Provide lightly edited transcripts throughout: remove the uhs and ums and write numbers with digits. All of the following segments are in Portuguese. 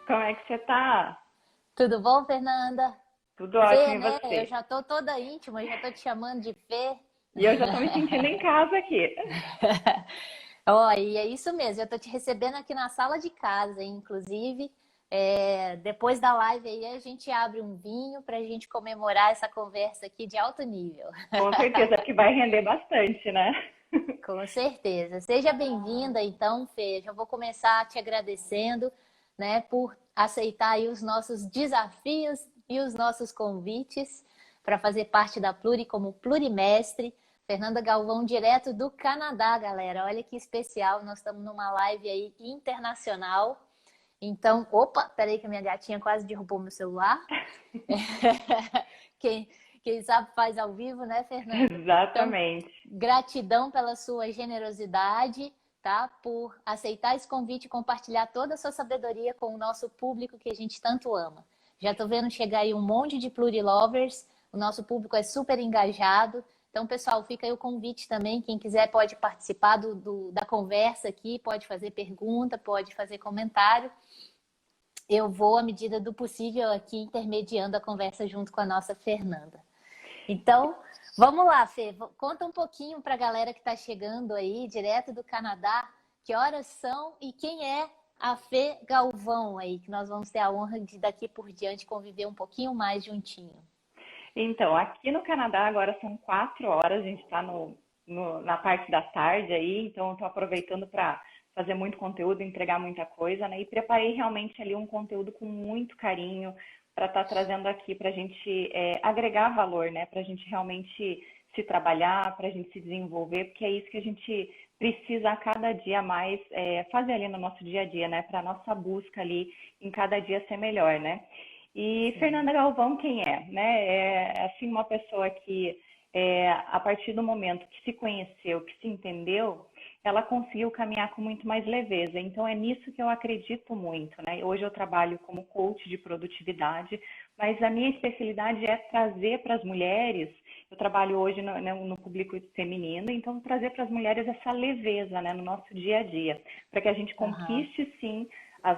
Como é que você tá? Tudo bom, Fernanda? Tudo Fê, ótimo e né? Eu você? já tô toda íntima, já tô te chamando de Fê. E eu já tô me sentindo em casa aqui. Ó, e é isso mesmo, eu tô te recebendo aqui na sala de casa, hein? Inclusive. Depois da live aí a gente abre um vinho pra gente comemorar essa conversa aqui de alto nível. Com certeza que vai render bastante, né? Com certeza. Seja bem-vinda, então, Fê. Já vou começar te agradecendo, né, por aceitar aí os nossos desafios e os nossos convites para fazer parte da Pluri como plurimestre. Fernanda Galvão, direto do Canadá, galera. Olha que especial, nós estamos numa live aí internacional. Então, opa, peraí que a minha gatinha quase derrubou meu celular. Quem, quem sabe faz ao vivo, né, Fernanda? Então, Exatamente. gratidão pela sua generosidade, tá? Por aceitar esse convite e compartilhar toda a sua sabedoria com o nosso público que a gente tanto ama. Já tô vendo chegar aí um monte de plurilovers, o nosso público é super engajado. Então, pessoal, fica aí o convite também. Quem quiser pode participar da conversa aqui, pode fazer pergunta, pode fazer comentário. Eu vou, à medida do possível, aqui intermediando a conversa junto com a nossa Fernanda. Então, vamos lá, Fê. Conta um pouquinho para a galera que está chegando aí, direto do Canadá, que horas são e quem é a Fê Galvão aí, que nós vamos ter a honra de daqui por diante conviver um pouquinho mais juntinho. Então, aqui no Canadá agora são 4 horas, a gente está na parte da tarde aí, então eu tô aproveitando para fazer muito conteúdo, entregar muita coisa, né? E preparei realmente ali um conteúdo com muito carinho para estar trazendo aqui para a gente agregar valor, né? Para a gente realmente se trabalhar, para a gente se desenvolver, porque é isso que a gente precisa a cada dia mais fazer ali no nosso dia a dia, né? Para a nossa busca ali em cada dia ser melhor, né? E Sim. Fernanda Galvão, quem é? Né? É assim uma pessoa que, a partir do momento que se conheceu, que se entendeu, ela conseguiu caminhar com muito mais leveza. Então é nisso que eu acredito muito, né? Hoje eu trabalho como coach de produtividade, mas a minha especialidade é trazer para as mulheres. Eu trabalho hoje no público feminino, então trazer para as mulheres essa leveza, né, no nosso dia a dia, para que a gente Aham. conquiste sim as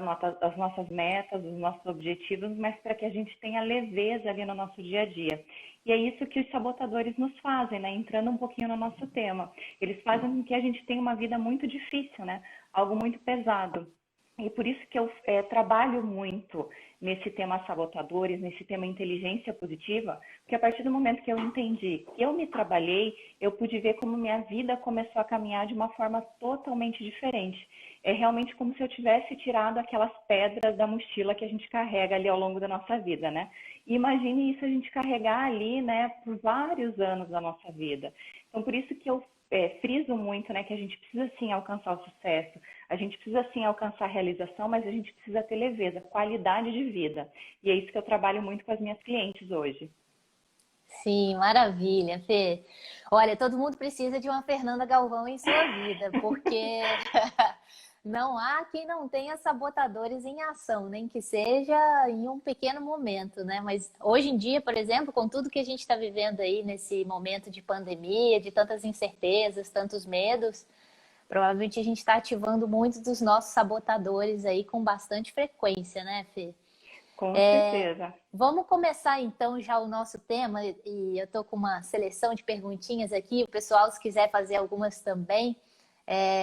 nossas metas, os nossos objetivos, mas para que a gente tenha leveza ali no nosso dia a dia. E é isso que os sabotadores nos fazem, né? Entrando um pouquinho no nosso tema. Eles fazem com que a gente tenha uma vida muito difícil, né? Algo muito pesado. E por isso que eu trabalho muito nesse tema sabotadores, nesse tema inteligência positiva, porque a partir do momento que eu entendi que eu me trabalhei, eu pude ver como minha vida começou a caminhar de uma forma totalmente diferente. É realmente como se eu tivesse tirado aquelas pedras da mochila que a gente carrega ali ao longo da nossa vida, né? E imagine isso a gente carregar ali, né, por vários anos da nossa vida. Então, por isso que eu friso muito, né, que a gente precisa sim alcançar o sucesso, a gente precisa sim alcançar a realização, mas a gente precisa ter leveza, qualidade de vida. E é isso que eu trabalho muito com as minhas clientes hoje. Sim, maravilha, Fê. Olha, todo mundo precisa de uma Fernanda Galvão em sua vida, porque não há quem não tenha sabotadores em ação, nem que seja em um pequeno momento, né? Mas hoje em dia, por exemplo, com tudo que a gente está vivendo aí nesse momento de pandemia, de tantas incertezas, tantos medos, provavelmente a gente está ativando muitos dos nossos sabotadores aí com bastante frequência, né, Fê? Com certeza. Vamos começar então já o nosso tema, e eu estou com uma seleção de perguntinhas aqui, o pessoal, se quiser fazer algumas também,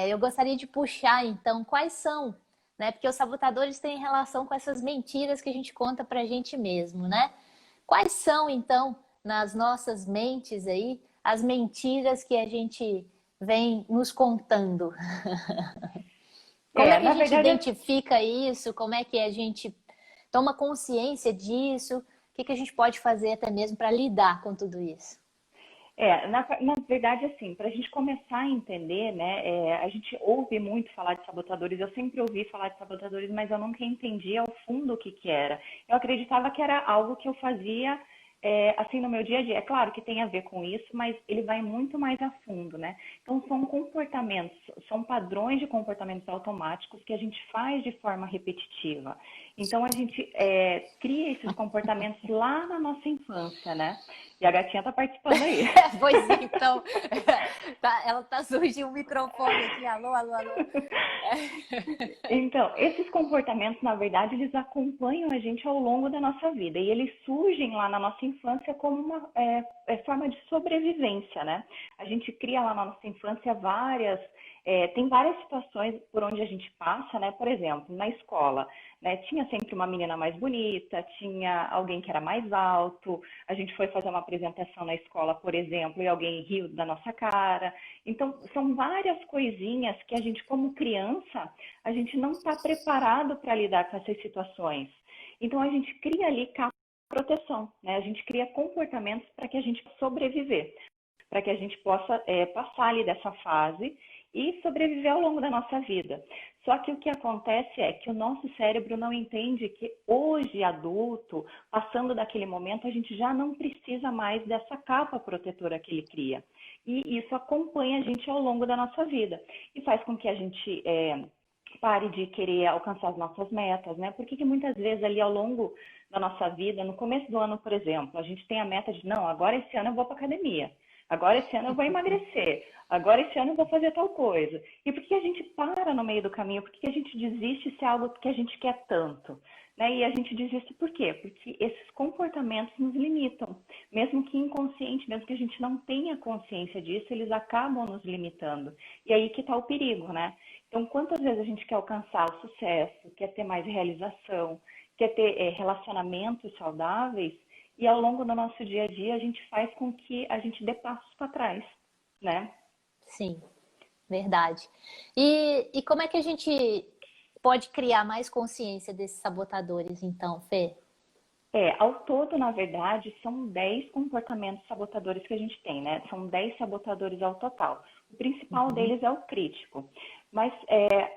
eu gostaria de puxar então quais são, né? Porque os sabotadores têm relação com essas mentiras que a gente conta para a gente mesmo, né? Quais são então, nas nossas mentes aí, as mentiras que a gente vem nos contando? Como é que a Na gente verdade, identifica isso? Como é que a gente toma consciência disso? O que que a gente pode fazer até mesmo para lidar com tudo isso? na verdade, assim, para a gente começar a entender, né, a gente ouve muito falar de sabotadores, eu sempre ouvi falar de sabotadores, mas eu nunca entendi ao fundo o que que era. Eu acreditava que era algo que eu fazia, assim, no meu dia a dia. É claro que tem a ver com isso, mas ele vai muito mais a fundo, né? Então, são comportamentos, são padrões de comportamentos automáticos que a gente faz de forma repetitiva. Então, a gente cria esses comportamentos lá na nossa infância, né? E a gatinha tá participando aí. Pois então, ela tá surgindo um microfone aqui, alô, alô, alô. Então, esses comportamentos, na verdade, eles acompanham a gente ao longo da nossa vida e eles surgem lá na nossa infância como uma forma de sobrevivência, né? A gente cria lá na nossa infância tem várias situações por onde a gente passa, né? Por exemplo, na escola, né? Tinha sempre uma menina mais bonita, tinha alguém que era mais alto, a gente foi fazer uma apresentação na escola, por exemplo, e alguém riu da nossa cara. Então, são várias coisinhas que a gente, como criança, a gente não está preparado para lidar com essas situações. Então, a gente cria ali proteção, né? A gente cria comportamentos para que a gente sobreviver, para que a gente possa passar ali dessa fase e sobreviver ao longo da nossa vida. Só que o que acontece é que o nosso cérebro não entende que hoje, adulto, passando daquele momento, a gente já não precisa mais dessa capa protetora que ele cria. E isso acompanha a gente ao longo da nossa vida e faz com que a gente pare de querer alcançar as nossas metas, né? Porque que muitas vezes ali ao longo da nossa vida, no começo do ano, por exemplo, a gente tem a meta de, não, agora esse ano eu vou para academia. Agora esse ano eu vou emagrecer. Agora esse ano eu vou fazer tal coisa. E por que a gente para no meio do caminho? Por que a gente desiste se é algo que a gente quer tanto? Né? E a gente desiste por quê? Porque esses comportamentos nos limitam. Mesmo que inconsciente, mesmo que a gente não tenha consciência disso, eles acabam nos limitando. E aí que está o perigo, né? Então, quantas vezes a gente quer alcançar o sucesso, quer ter mais realização, quer ter relacionamentos saudáveis, e ao longo do nosso dia a dia a gente faz com que a gente dê passos para trás, né? Sim, verdade. E como é que a gente pode criar mais consciência desses sabotadores, então, Fê? Ao todo, na verdade, são 10 comportamentos sabotadores que a gente tem, né? São 10 sabotadores ao total. O principal deles é o crítico. Mas,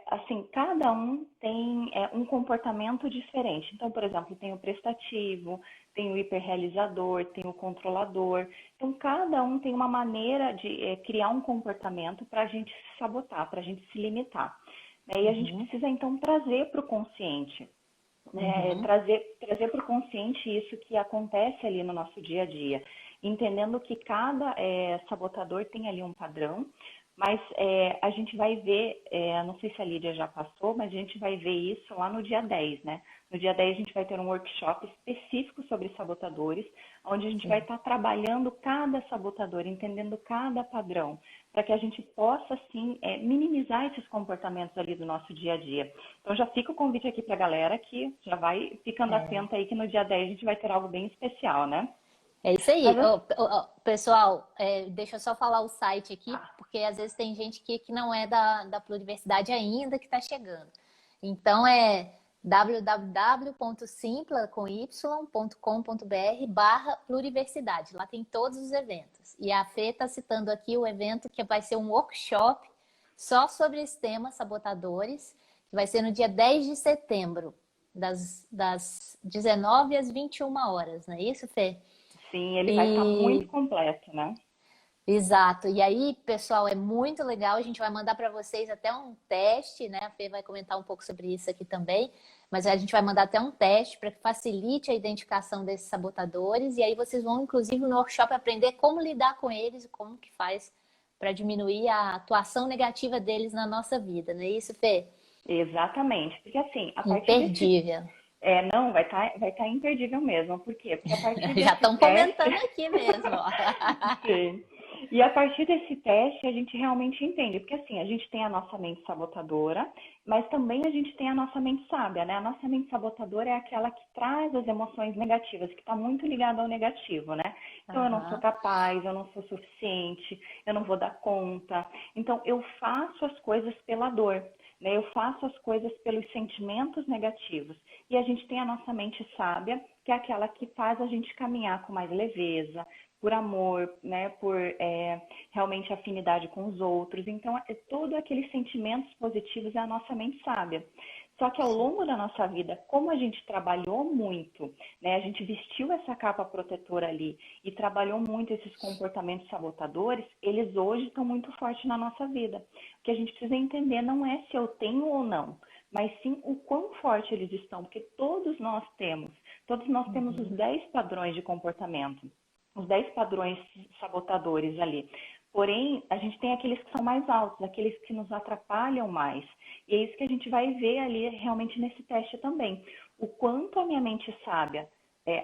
assim, cada um tem um comportamento diferente. Então, por exemplo, tem o prestativo, tem o hiperrealizador, tem o controlador. Então, cada um tem uma maneira de criar um comportamento para a gente se sabotar, para a gente se limitar. Né? E a gente precisa, então, trazer para o consciente. Trazer para o consciente isso que acontece ali no nosso dia a dia, entendendo que cada sabotador tem ali um padrão, mas a gente vai ver, não sei se a Lídia já passou, mas a gente vai ver isso lá no dia 10, né? No dia 10 a gente vai ter um workshop específico sobre sabotadores, onde a gente vai estar trabalhando cada sabotador, entendendo cada padrão, para que a gente possa, assim, minimizar esses comportamentos ali do nosso dia a dia. Então, já fica o convite aqui para a galera que já vai ficando atenta aí que no dia 10 a gente vai ter algo bem especial, né? É isso aí. Mas, Pessoal, deixa eu só falar o site aqui, ah, porque às vezes tem gente que não é da Pluriversidade ainda que está chegando. Então é www.simpla.com.br/pluriversidade. Lá tem todos os eventos. E a Fê está citando aqui o evento que vai ser um workshop só sobre esse tema, sabotadores, que vai ser no dia 10 de setembro, das 19 às 21 horas, não é isso, Fê? sim, ele vai estar muito E completo, né? exato. E aí, pessoal, é muito legal. A gente vai mandar para vocês até um teste, né? A Fê vai comentar um pouco sobre isso aqui também. Mas a gente vai mandar até um teste para que facilite a identificação desses sabotadores. E aí vocês vão, inclusive, no workshop aprender como lidar com eles e como que faz para diminuir a atuação negativa deles na nossa vida, não é isso, Fê? Exatamente. Porque assim, a partir desse. Imperdível. Não, vai tá imperdível mesmo. Por quê? Porque a partir Já desse estão teste. comentando aqui mesmo, ó. Sim. E a partir desse teste a gente realmente entende, porque assim, a gente tem a nossa mente sabotadora, mas também a gente tem a nossa mente sábia, né? A nossa mente sabotadora é aquela que traz as emoções negativas, que está muito ligada ao negativo, né? Então eu não sou Aham. capaz, eu não sou suficiente, eu não vou dar conta. Então eu faço as coisas pela dor, né? Eu faço as coisas pelos sentimentos negativos. E a gente tem a nossa mente sábia, que é aquela que faz a gente caminhar com mais leveza, por amor, né, por realmente afinidade com os outros. Então, todos aqueles sentimentos positivos é a nossa mente sábia. Só que ao longo da nossa vida, como a gente trabalhou muito, né, a gente vestiu essa capa protetora ali e trabalhou muito esses comportamentos sabotadores, eles hoje estão muito fortes na nossa vida. O que a gente precisa entender não é se eu tenho ou não, mas sim o quão forte eles estão, porque todos nós temos os 10 padrões de comportamento, os 10 padrões sabotadores ali. Porém, a gente tem aqueles que são mais altos, aqueles que nos atrapalham mais. E é isso que a gente vai ver ali realmente nesse teste também. O quanto a minha mente sábia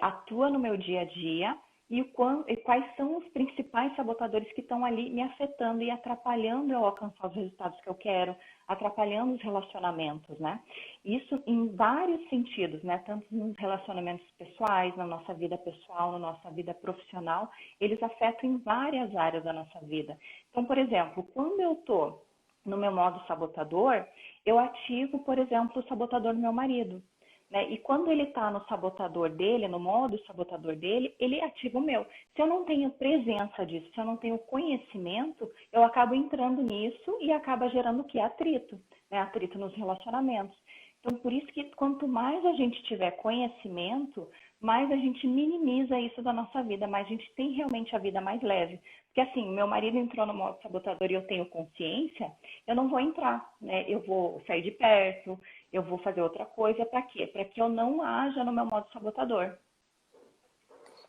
atua no meu dia a dia e quais são os principais sabotadores que estão ali me afetando e atrapalhando eu alcançar os resultados que eu quero, atrapalhando os relacionamentos, né? Isso em vários sentidos, né? Tanto nos relacionamentos pessoais, na nossa vida pessoal, na nossa vida profissional, eles afetam em várias áreas da nossa vida. Então, por exemplo, quando eu estou no meu modo sabotador, eu ativo, por exemplo, o sabotador do meu marido. Né? E quando ele está no sabotador dele, no modo sabotador dele, ele ativa o meu. Se eu não tenho presença disso, se eu não tenho conhecimento, eu acabo entrando nisso e acaba gerando o que? Atrito, né? Atrito nos relacionamentos. Então, por isso que quanto mais a gente tiver conhecimento, mais a gente minimiza isso da nossa vida, mais a gente tem realmente a vida mais leve. Porque assim, meu marido entrou no modo sabotador e eu tenho consciência, eu não vou entrar, né? Eu vou sair de perto, eu vou fazer outra coisa, para quê? Para que eu não haja no meu modo sabotador.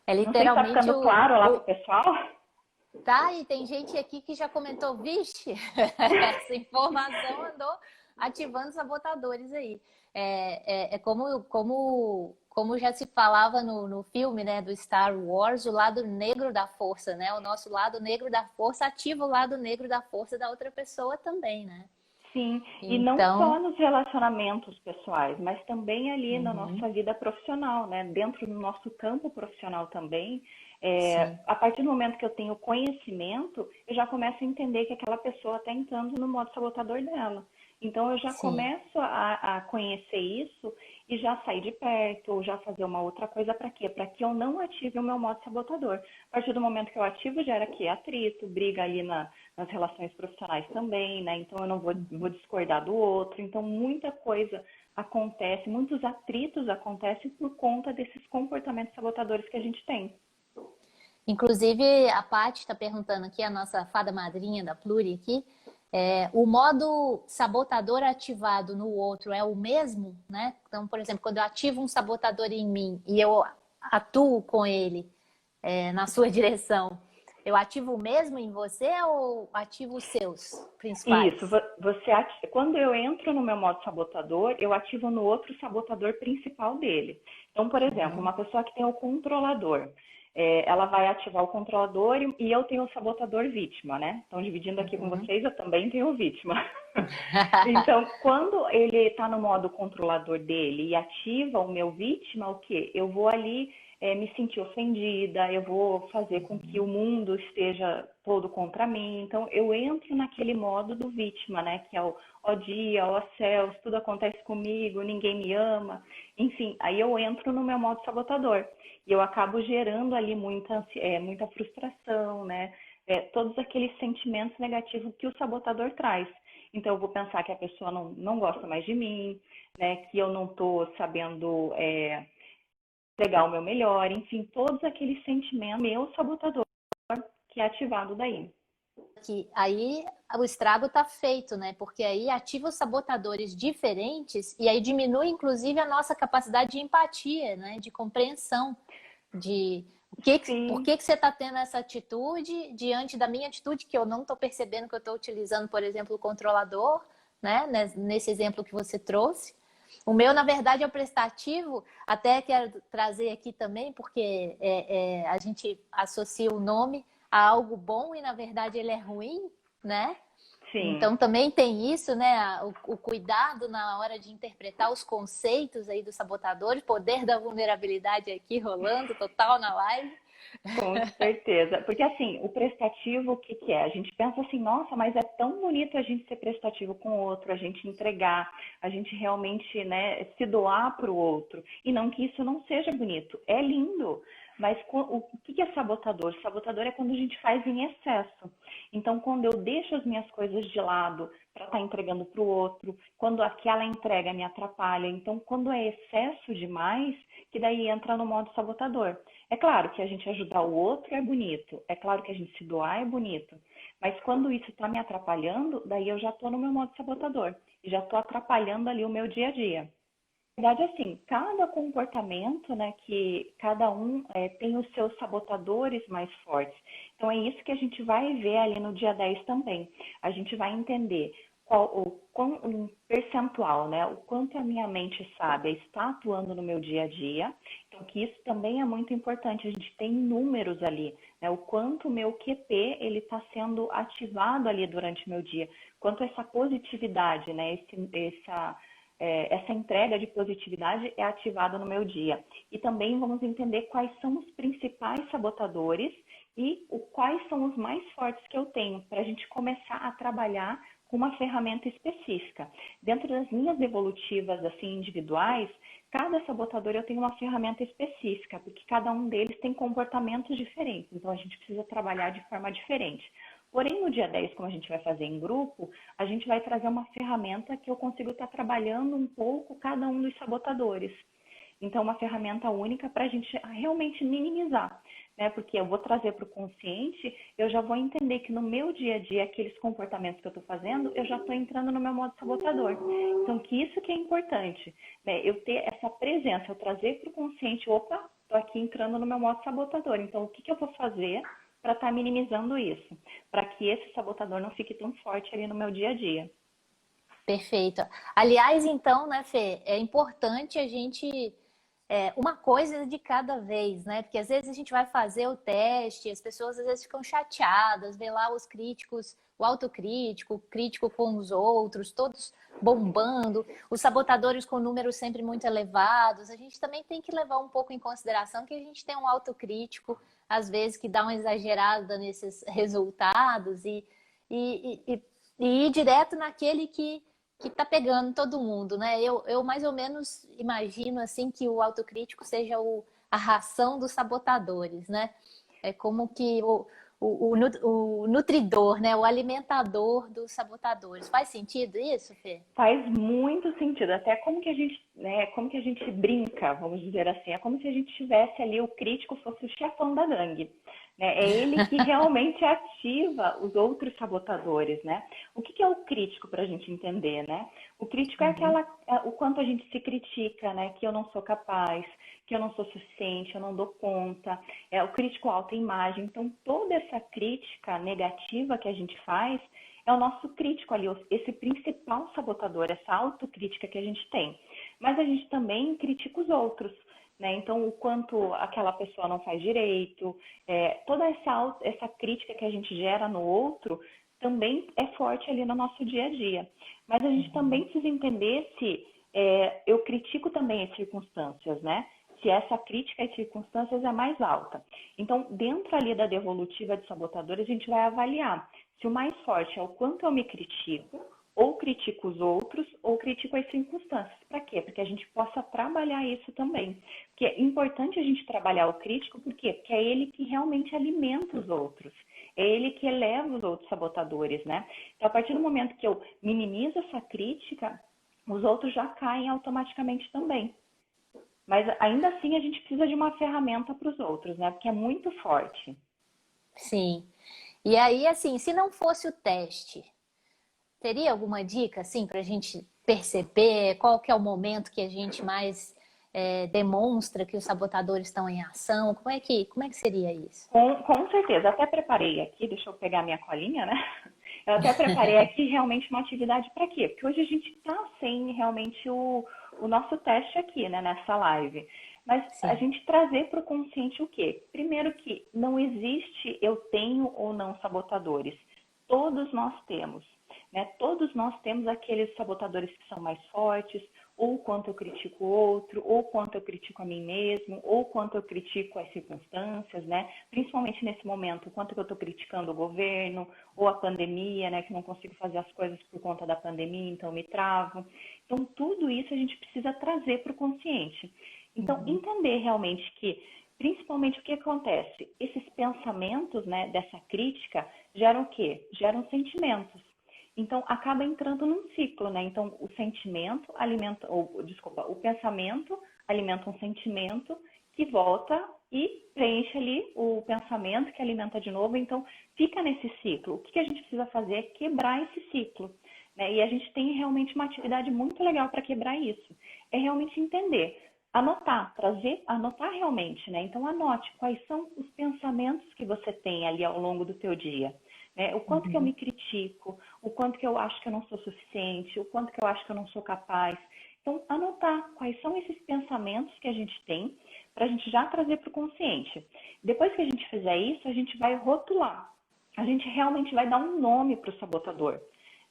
É Não sei se está literalmente ficando claro lá pro pessoal. Tá, e tem gente aqui que já comentou, vixe, essa informação andou ativando sabotadores aí. É como já se falava no filme, né, do Star Wars, o lado negro da força, né? O nosso lado negro da força ativa o lado negro da força da outra pessoa também, né? Sim, e não só Então, nos relacionamentos pessoais, mas também ali na uhum, nossa vida profissional, né? Dentro do nosso campo profissional também, sim, a partir do momento que eu tenho conhecimento, eu já começo a entender que aquela pessoa está entrando no modo sabotador dela. Então eu já sim. começo a conhecer isso e já sair de perto, ou já fazer uma outra coisa para quê? Para que eu não ative o meu modo sabotador. A partir do momento que eu ativo, gera aqui atrito, briga ali nas relações profissionais também, né? Então eu não vou discordar do outro. Então muita coisa acontece, muitos atritos acontecem por conta desses comportamentos sabotadores que a gente tem. Inclusive, a Paty está perguntando aqui, a nossa fada madrinha da Pluri aqui, o modo sabotador ativado no outro é o mesmo, né? Então, por exemplo, quando eu ativo um sabotador em mim e eu atuo com ele na sua direção, eu ativo o mesmo em você ou ativo os seus Isso, principais? quando eu entro no meu modo sabotador, eu ativo no outro sabotador principal dele. Então, por exemplo, Uhum. uma pessoa que tem o controlador, ela vai ativar o controlador e eu tenho o sabotador vítima, né? Então, dividindo aqui com Uhum. vocês, eu também tenho o vítima. Então, quando ele está no modo controlador dele e ativa o meu vítima, o quê? Eu vou ali me sentir ofendida, eu vou fazer com que o mundo esteja todo contra mim. Então, eu entro naquele modo do vítima, né? Que é o ó dia, ó céus, tudo acontece comigo, ninguém me ama. Enfim, aí eu entro no meu modo sabotador. E eu acabo gerando ali muita frustração, né? Todos aqueles sentimentos negativos que o sabotador traz. Então, eu vou pensar que a pessoa não gosta mais de mim, né? Que eu não estou sabendo entregar o meu melhor, enfim, todos aqueles sentimentos, meu sabotador que é ativado daí. Que aí o estrago está feito, né? Porque aí ativa os sabotadores diferentes e aí diminui, inclusive, a nossa capacidade de empatia, né? De compreensão de por Sim, que você está tendo essa atitude diante da minha atitude que eu não estou percebendo que eu estou utilizando, por exemplo, o controlador, né? Nesse exemplo que você trouxe. O meu, na verdade, é o prestativo. Até quero trazer aqui também, porque a gente associa o nome a algo bom e, na verdade, ele é ruim, né? sim. Então, também tem isso, né? O cuidado na hora de interpretar os conceitos aí dos sabotadores, poder da vulnerabilidade aqui rolando total na live. Com certeza. Porque assim, o prestativo, o que que é? A gente pensa assim, nossa, mas é tão bonito a gente ser prestativo com o outro, a gente entregar, a gente realmente, né, se doar para o outro. E não que isso não seja bonito, é lindo. Mas o que que é sabotador? Sabotador é quando a gente faz em excesso. Então, quando eu deixo as minhas coisas de lado para estar entregando para o outro, quando aquela entrega me atrapalha. Então, quando é excesso demais, que daí entra no modo sabotador. É claro que a gente ajudar o outro é bonito, é claro que a gente se doar é bonito, Mas quando isso está me atrapalhando, daí eu já estou no meu modo sabotador. E já estou atrapalhando ali o meu dia a dia. Na verdade, assim, cada comportamento, né, que cada um tem os seus sabotadores mais fortes. Então, é isso que a gente vai ver ali no dia 10 também. A gente vai entender um percentual, né, o quanto a minha mente sábia está atuando no meu dia a dia. Então, que isso também é muito importante. A gente tem números ali, né, o quanto o meu QP ele está sendo ativado ali durante o meu dia, quanto essa positividade, né, essa entrega de positividade é ativada no meu dia. E também vamos entender quais são os principais sabotadores e quais são os mais fortes que eu tenho, para a gente começar a trabalhar com uma ferramenta específica. Dentro das linhas evolutivas assim individuais, cada sabotador eu tenho uma ferramenta específica, porque cada um deles tem comportamentos diferentes, então a gente precisa trabalhar de forma diferente. Porém, no dia 10, como a gente vai fazer em grupo, a gente vai trazer uma ferramenta que eu consigo estar trabalhando um pouco cada um dos sabotadores. Então, uma ferramenta única para a gente realmente minimizar, né? Porque eu vou trazer para o consciente, eu já vou entender que no meu dia a dia, aqueles comportamentos que eu estou fazendo, eu já estou entrando no meu modo sabotador. Então, que isso que é importante, né? Eu ter essa presença, eu trazer para o consciente, opa, estou aqui entrando no meu modo sabotador. Então, o que eu vou fazer para estar minimizando isso? Para que esse sabotador não fique tão forte ali no meu dia a dia. Perfeito. Aliás, então, né, Fê, é importante a gente uma coisa de cada vez, né? Porque às vezes a gente vai fazer o teste, as pessoas às vezes ficam chateadas, vê lá os críticos, o autocrítico, o crítico com os outros, todos bombando, os sabotadores com números sempre muito elevados. A gente também tem que levar um pouco em consideração que a gente tem um autocrítico, às vezes, que dá uma exagerada nesses resultados e ir direto naquele que tá pegando todo mundo, né? Eu mais ou menos imagino assim que o autocrítico seja a ração dos sabotadores, né? É como que o nutridor, né? O alimentador dos sabotadores. Faz sentido isso, Fê? Faz muito sentido, até como que a gente, né, como que a gente brinca, vamos dizer assim, é como se a gente tivesse ali, o crítico fosse o chefão da gangue, né? É ele que realmente ativa os outros sabotadores, né? O que é o crítico para a gente entender, né? O crítico é o quanto a gente se critica, né? Que eu não sou capaz, que eu não sou suficiente, eu não dou conta. É o crítico autoimagem. Então, toda essa crítica negativa que a gente faz é o nosso crítico ali, esse principal sabotador, essa autocrítica que a gente tem. Mas a gente também critica os outros, né? Então, o quanto aquela pessoa não faz direito, toda essa crítica que a gente gera no outro também é forte ali no nosso dia a dia. Mas a gente também precisa entender se eu critico também as circunstâncias, né? Se essa crítica às circunstâncias é mais alta. Então, dentro ali da devolutiva de sabotadores, a gente vai avaliar se o mais forte é o quanto eu me critico, ou critico os outros, ou critico as circunstâncias. Para quê? Porque a gente possa trabalhar isso também. Porque é importante a gente trabalhar o crítico, por quê? Porque é ele que realmente alimenta os outros. É ele que eleva os outros sabotadores, né? Então, a partir do momento que eu minimizo essa crítica, os outros já caem automaticamente também. Mas ainda assim a gente precisa de uma ferramenta para os outros, né? Porque é muito forte. Sim. E aí, assim, se não fosse o teste, teria alguma dica, assim, para a gente perceber qual que é o momento que a gente mais demonstra que os sabotadores estão em ação? Como é que seria isso? Com certeza. Até preparei aqui, deixa eu pegar minha colinha, né? Eu até preparei aqui realmente uma atividade para quê? Porque hoje a gente está sem realmente o nosso teste aqui, né, nessa live. Mas a Sim. gente trazer para o consciente o quê? Primeiro que não existe eu tenho ou não sabotadores. Todos nós temos. Né? Todos nós temos aqueles sabotadores que são mais fortes, ou quanto eu critico o outro, ou quanto eu critico a mim mesmo, ou quanto eu critico as circunstâncias, né? Principalmente nesse momento, o quanto que eu estou criticando o governo, ou a pandemia, né? Que não consigo fazer as coisas por conta da pandemia, então me travo. Então, tudo isso a gente precisa trazer para o consciente. Então, entender realmente que, principalmente o que acontece, esses pensamentos, né, dessa crítica, geram o quê? Geram sentimentos. Então, acaba entrando num ciclo, né? Então, o pensamento alimenta um sentimento que volta e preenche ali o pensamento que alimenta de novo. Então, fica nesse ciclo. O que a gente precisa fazer é quebrar esse ciclo, né? E a gente tem realmente uma atividade muito legal para quebrar isso. É realmente entender, anotar, anotar realmente, né? Então, anote quais são os pensamentos que você tem ali ao longo do teu dia. Né? O quanto que eu me critico, o quanto que eu acho que eu não sou suficiente, o quanto que eu acho que eu não sou capaz. Então, anotar quais são esses pensamentos que a gente tem para a gente já trazer para o consciente. Depois que a gente fizer isso, a gente vai rotular. A gente realmente vai dar um nome para o sabotador,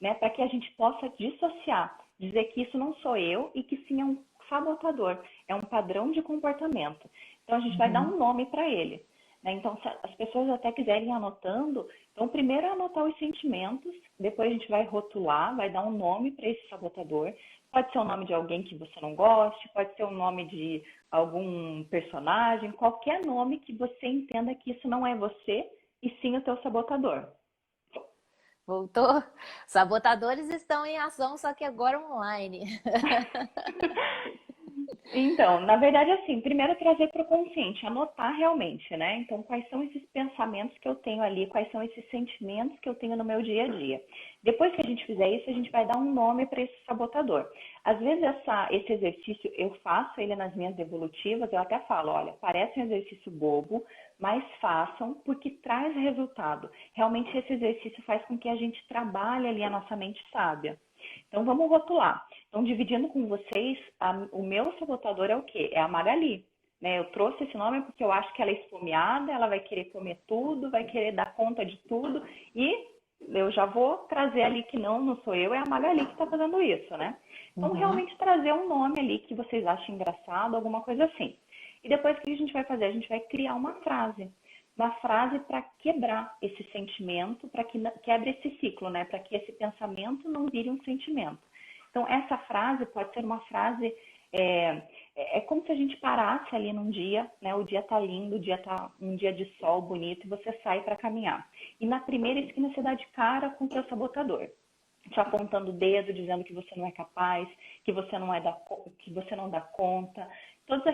né? Para que a gente possa dissociar, dizer que isso não sou eu e que sim é um sabotador, é um padrão de comportamento. Então, a gente vai dar um nome para ele. Né? Então, se as pessoas até quiserem ir anotando, então primeiro é anotar os sentimentos, depois a gente vai rotular, vai dar um nome para esse sabotador. Pode ser o nome de alguém que você não goste, pode ser o nome de algum personagem, qualquer nome que você entenda que isso não é você e sim o teu sabotador. Voltou? Sabotadores estão em ação, só que agora online. Então, na verdade, assim, primeiro trazer para o consciente, anotar realmente, né? Então, quais são esses pensamentos que eu tenho ali, quais são esses sentimentos que eu tenho no meu dia a dia. Depois que a gente fizer isso, a gente vai dar um nome para esse sabotador. Às vezes, esse exercício, eu faço ele nas minhas evolutivas, eu até falo, olha, parece um exercício bobo, mas façam porque traz resultado. Realmente, esse exercício faz com que a gente trabalhe ali a nossa mente sábia. Então, vamos rotular. Então, dividindo com vocês, o meu sabotador é o quê? É a Magali. Né? Eu trouxe esse nome porque eu acho que ela é esfomeada, ela vai querer comer tudo, vai querer dar conta de tudo. E eu já vou trazer ali que não sou eu, é a Magali que está fazendo isso, né? Então, realmente trazer um nome ali que vocês achem engraçado, alguma coisa assim. E depois, o que a gente vai fazer? A gente vai criar uma frase para quebrar esse sentimento, para que quebre esse ciclo, né? Para que esse pensamento não vire um sentimento. Então, essa frase pode ser uma frase, é como se a gente parasse ali num dia, né? O dia tá lindo, o dia tá um dia de sol bonito e você sai para caminhar. E na primeira esquina você dá de cara com o seu sabotador, te apontando o dedo, dizendo que você não é capaz, que você não dá conta, todos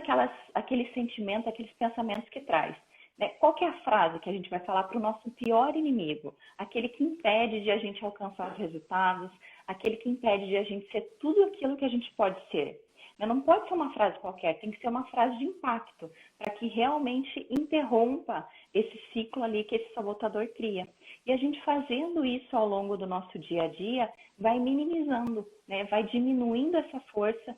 aqueles sentimentos, aqueles pensamentos que traz. Né? Qual que é a frase que a gente vai falar para o nosso pior inimigo? Aquele que impede de a gente alcançar os resultados, aquele que impede de a gente ser tudo aquilo que a gente pode ser. Não pode ser uma frase qualquer, tem que ser uma frase de impacto, para que realmente interrompa esse ciclo ali que esse sabotador cria. E a gente fazendo isso ao longo do nosso dia a dia, vai minimizando, né? Vai diminuindo essa força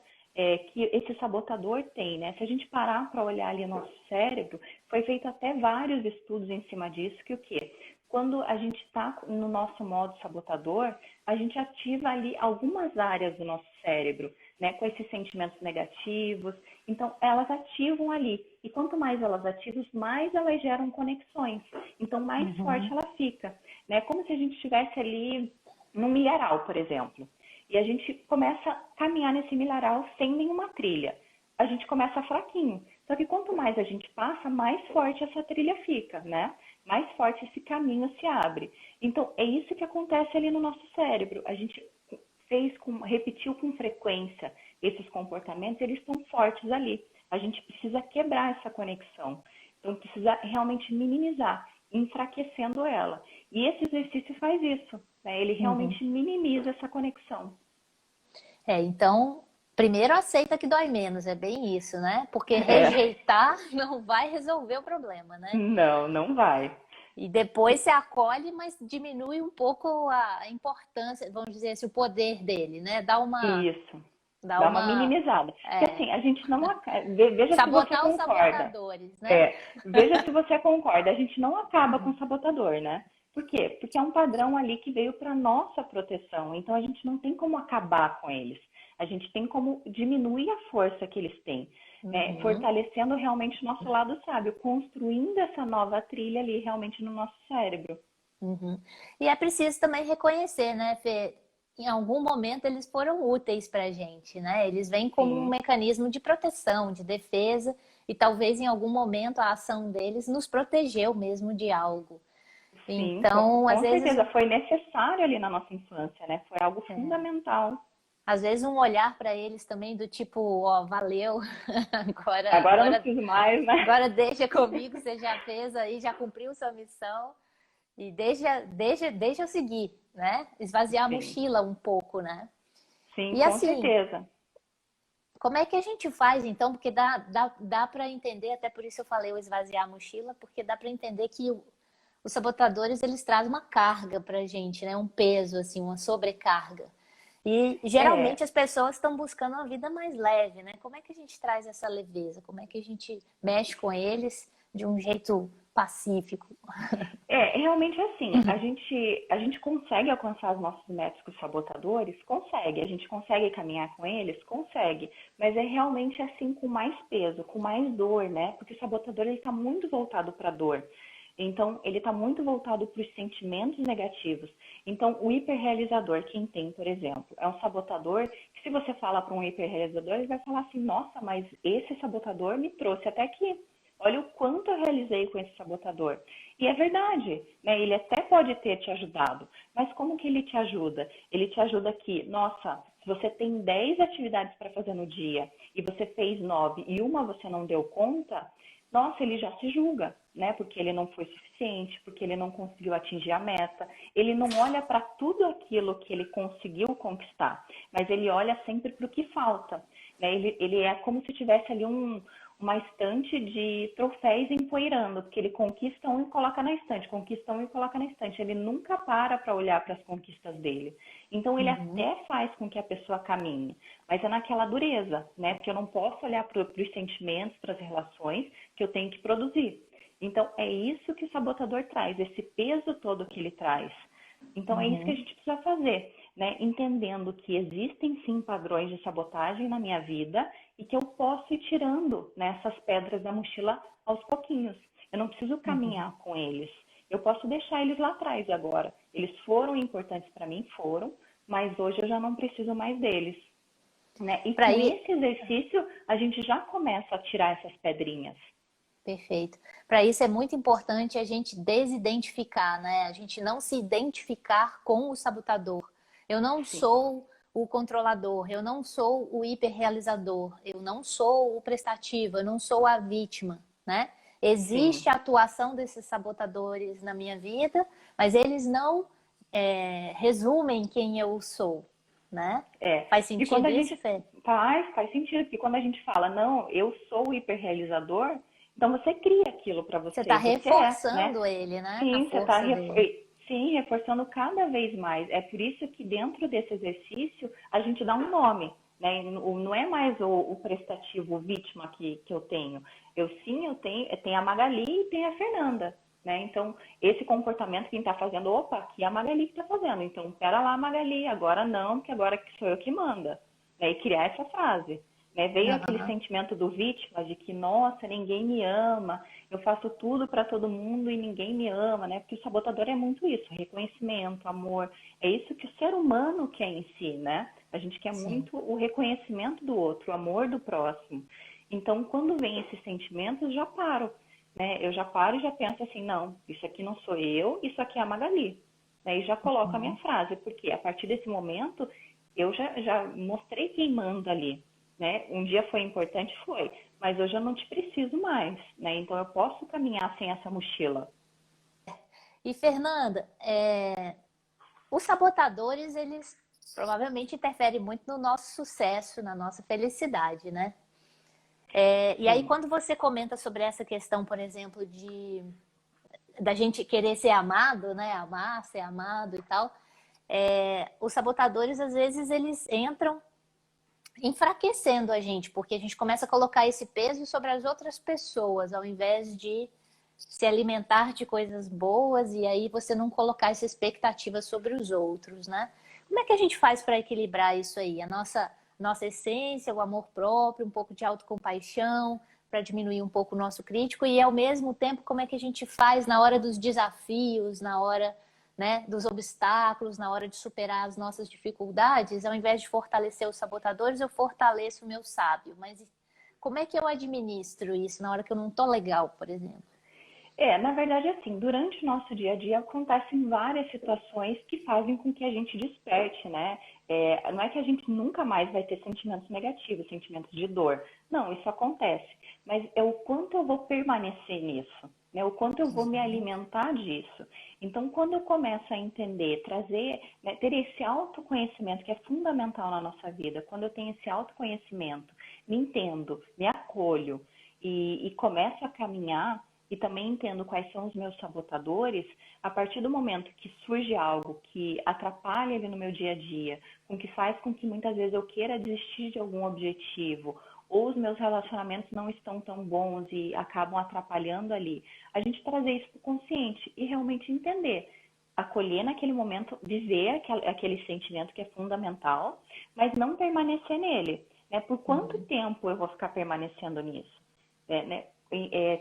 que esse sabotador tem, né? Se a gente parar para olhar ali o nosso cérebro, foi feito até vários estudos em cima disso, que o quê? Quando a gente está no nosso modo sabotador, a gente ativa ali algumas áreas do nosso cérebro, né? Com esses sentimentos negativos. Então, elas ativam ali. E quanto mais elas ativam, mais elas geram conexões. Então, mais forte ela fica, né? Como se a gente estivesse ali num milharal, por exemplo. E a gente começa a caminhar nesse milharal sem nenhuma trilha. A gente começa fraquinho. Só que quanto mais a gente passa, mais forte essa trilha fica, né? Mais forte esse caminho se abre. Então, é isso que acontece ali no nosso cérebro. A gente repetiu com frequência esses comportamentos, eles estão fortes ali. A gente precisa quebrar essa conexão. Então, precisa realmente minimizar, enfraquecendo ela. E esse exercício faz isso, né? Ele realmente minimiza essa conexão. Então, primeiro aceita que dói menos, é bem isso, né? Porque rejeitar não vai resolver o problema, né? Não, não vai. E depois você acolhe, mas diminui um pouco a importância, vamos dizer assim, o poder dele, né? Isso. Dá uma minimizada. Porque assim, a gente não... Veja se você sabotar os concorda. sabotadores, né? Veja se você concorda. A gente não acaba com o sabotador, né? Por quê? Porque é um padrão ali que veio para nossa proteção. Então, a gente não tem como acabar com eles. A gente tem como diminuir a força que eles têm. Né? Fortalecendo realmente o nosso lado sábio. Construindo essa nova trilha ali realmente no nosso cérebro. E é preciso também reconhecer, né, Fê? Em algum momento eles foram úteis para a gente, né? Eles vêm como um mecanismo de proteção, de defesa, e talvez em algum momento a ação deles nos protegeu mesmo de algo. Sim, Então, com às vezes... certeza, foi necessário ali na nossa infância, né? Foi algo fundamental. às vezes um olhar para eles também do tipo, ó, valeu, Agora eu não preciso mais, né? agora deixa comigo, você já fez aí, já cumpriu sua missão e deixa eu seguir, né? Esvaziar a Sim, mochila um pouco, né? sim, E com assim, certeza. como é que a gente faz então? Porque dá para entender, até por isso eu falei o esvaziar a mochila, porque dá para entender que os sabotadores eles trazem uma carga para a gente, né? Um peso, assim, uma sobrecarga. E É, geralmente as pessoas estão buscando uma vida mais leve, né? Como é que a gente traz essa leveza? Como é que a gente mexe com eles de um jeito pacífico? realmente é assim, a gente consegue alcançar os nossos metas com os sabotadores? Consegue, a gente consegue caminhar com eles? Consegue, mas é realmente assim com mais peso, com mais dor, né? Porque o sabotador ele está muito voltado para a dor. Então, ele está muito voltado para os sentimentos negativos. Então, o hiperrealizador, quem tem, por exemplo, é um sabotador que se você fala para um hiperrealizador, ele vai falar assim, nossa, mas esse sabotador me trouxe até aqui. Olha o quanto eu realizei com esse sabotador. E é verdade, né? Ele até pode ter te ajudado, mas como que ele te ajuda? Ele te ajuda que, nossa, se você tem 10 atividades para fazer no dia e você fez 9 e uma você não deu conta, nossa, ele já se julga, né? Porque ele não foi suficiente, porque ele não conseguiu atingir a meta. Ele não olha para tudo aquilo que ele conseguiu conquistar, mas ele olha sempre para o que falta, né? Ele é como se tivesse ali uma estante de troféus empoeirando, porque ele conquista um e coloca na estante, conquista um e coloca na estante. Ele nunca para olhar para as conquistas dele. Então, ele Uhum. até faz com que a pessoa caminhe, mas é naquela dureza, né? Porque eu não posso olhar para os sentimentos, para as relações que eu tenho que produzir. Então, é isso que o sabotador traz, esse peso todo que ele traz. Então, é isso que a Uhum. gente precisa fazer, né? Entendendo que existem sim padrões de sabotagem na minha vida e que eu posso ir tirando, né, essas pedras da mochila aos pouquinhos. Eu não preciso Uhum. caminhar com eles. Eu posso deixar eles lá atrás agora. Eles foram importantes para mim, foram, mas hoje eu já não preciso mais deles, né? E Para com ir, esse exercício, a gente já começa a tirar essas pedrinhas. perfeito. Para isso é muito importante a gente desidentificar, né? A gente não se identificar com o sabotador. Eu não Sim, sou o controlador, eu não sou o hiperrealizador, eu não sou o prestativo, eu não sou a vítima, né? sim. Existe a atuação desses sabotadores na minha vida, mas eles não resumem quem eu sou, né? É. Faz E quando sentido a isso, gente Fê? faz sentido, porque quando a gente fala, não, eu sou o hiperrealizador, então você cria aquilo para Você está você, você é, né? reforçando ele, né? A Sim, você está força dele. sim, reforçando cada vez mais. É por isso que dentro desse exercício a gente dá um nome, né? Não é mais o prestativo, o vítima que eu tenho. Eu tenho a Magali e tem a Fernanda, né? Então, esse comportamento quem está fazendo, opa, aqui é a Magali que está fazendo. Então, pera lá, Magali, agora não, que agora que sou eu que manda. Né? E criar essa frase. Né? Veio aquele Aham. sentimento do vítima de que, nossa, ninguém me ama, eu faço tudo para todo mundo e ninguém me ama, né? Porque o sabotador é muito isso, reconhecimento, amor. É isso que o ser humano quer em si, né? A gente quer Sim. muito o reconhecimento do outro, o amor do próximo. Então, quando vem esses sentimentos, eu já paro, né? Eu já paro e já penso assim, não, isso aqui não sou eu, isso aqui é a Magali. Né? E já coloco a minha Uhum. frase, porque a partir desse momento eu já mostrei quem manda ali, né? Um dia foi importante, foi, mas hoje eu não te preciso mais, né? Então eu posso caminhar sem essa mochila. E Fernanda, os sabotadores, eles provavelmente interferem muito no nosso sucesso, na nossa felicidade, né? E aí, Sim, quando você comenta sobre essa questão, por exemplo, de da gente querer ser amado, né? Amar, ser amado e tal, os sabotadores, às vezes, eles entram enfraquecendo a gente, porque a gente começa a colocar esse peso sobre as outras pessoas, ao invés de se alimentar de coisas boas e aí você não colocar essa expectativa sobre os outros, né? Como é que a gente faz para equilibrar isso aí? A nossa essência, o amor próprio, um pouco de autocompaixão, para diminuir um pouco o nosso crítico e ao mesmo tempo como é que a gente faz na hora dos desafios, na hora, né, dos obstáculos, na hora de superar as nossas dificuldades, ao invés de fortalecer os sabotadores, eu fortaleço o meu sábio. Mas como é que eu administro isso na hora que eu não tô legal, por exemplo? Na verdade, assim, durante o nosso dia a dia acontecem várias situações que fazem com que a gente desperte, né? Não é que a gente nunca mais vai ter sentimentos negativos, sentimentos de dor. Não, isso acontece. Mas é o quanto eu vou permanecer nisso, né? O quanto eu vou me alimentar disso. Então, quando eu começo a entender, trazer, né, ter esse autoconhecimento que é fundamental na nossa vida, quando eu tenho esse autoconhecimento, me entendo, me acolho e começo a caminhar e também entendo quais são os meus sabotadores, a partir do momento que surge algo que atrapalha ali no meu dia a dia, com que faz com que muitas vezes eu queira desistir de algum objetivo, ou os meus relacionamentos não estão tão bons e acabam atrapalhando ali, a gente trazer isso para o consciente e realmente entender, acolher naquele momento, viver aquele sentimento que é fundamental, mas não permanecer nele, né? Por quanto tempo eu vou ficar permanecendo nisso? Né?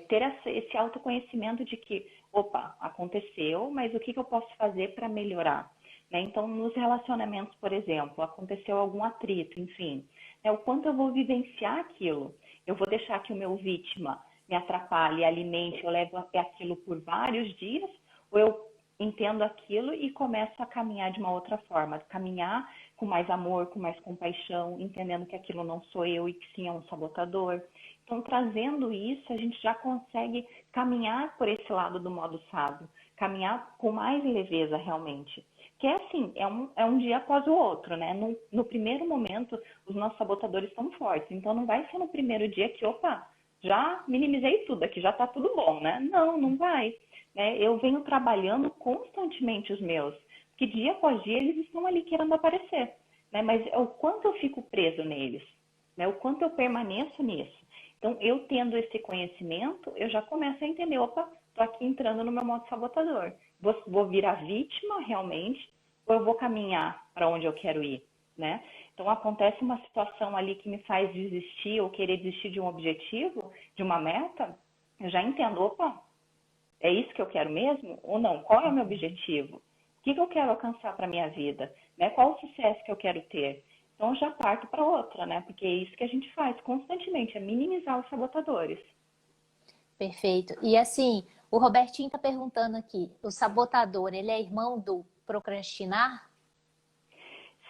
Ter esse autoconhecimento de que, opa, aconteceu, mas o que eu posso fazer para melhorar? Né? Então, nos relacionamentos, por exemplo, aconteceu algum atrito, enfim, né? O quanto eu vou vivenciar aquilo? Eu vou deixar que o meu vítima me atrapalhe, alimente, eu levo aquilo por vários dias, ou eu entendo aquilo e começo a caminhar de uma outra forma, caminhar com mais amor, com mais compaixão, entendendo que aquilo não sou eu e que sim é um sabotador. Então, trazendo isso, a gente já consegue caminhar por esse lado do modo sábio, caminhar com mais leveza realmente. Que é assim, é um dia após o outro, né? No primeiro momento, os nossos sabotadores estão fortes. Então, não vai ser no primeiro dia que, opa, já minimizei tudo aqui, já tá tudo bom, né? Não vai. Né? Eu venho trabalhando constantemente os meus, porque dia após dia eles estão ali querendo aparecer. Né? Mas é o quanto eu fico preso neles, né? O quanto eu permaneço nisso. Então, eu tendo esse conhecimento, eu já começo a entender, opa, tô aqui entrando no meu modo sabotador. Vou virar vítima realmente, ou eu vou caminhar para onde eu quero ir, né? Então, acontece uma situação ali que me faz desistir ou querer desistir de um objetivo, de uma meta, eu já entendo, opa, é isso que eu quero mesmo ou não? Qual é o meu objetivo? O que eu quero alcançar para a minha vida? Né? Qual o sucesso que eu quero ter? Então, já parto para outra, né? Porque é isso que a gente faz constantemente, é minimizar os sabotadores. Perfeito. E assim, o Robertinho está perguntando aqui, o sabotador, ele é irmão do procrastinar?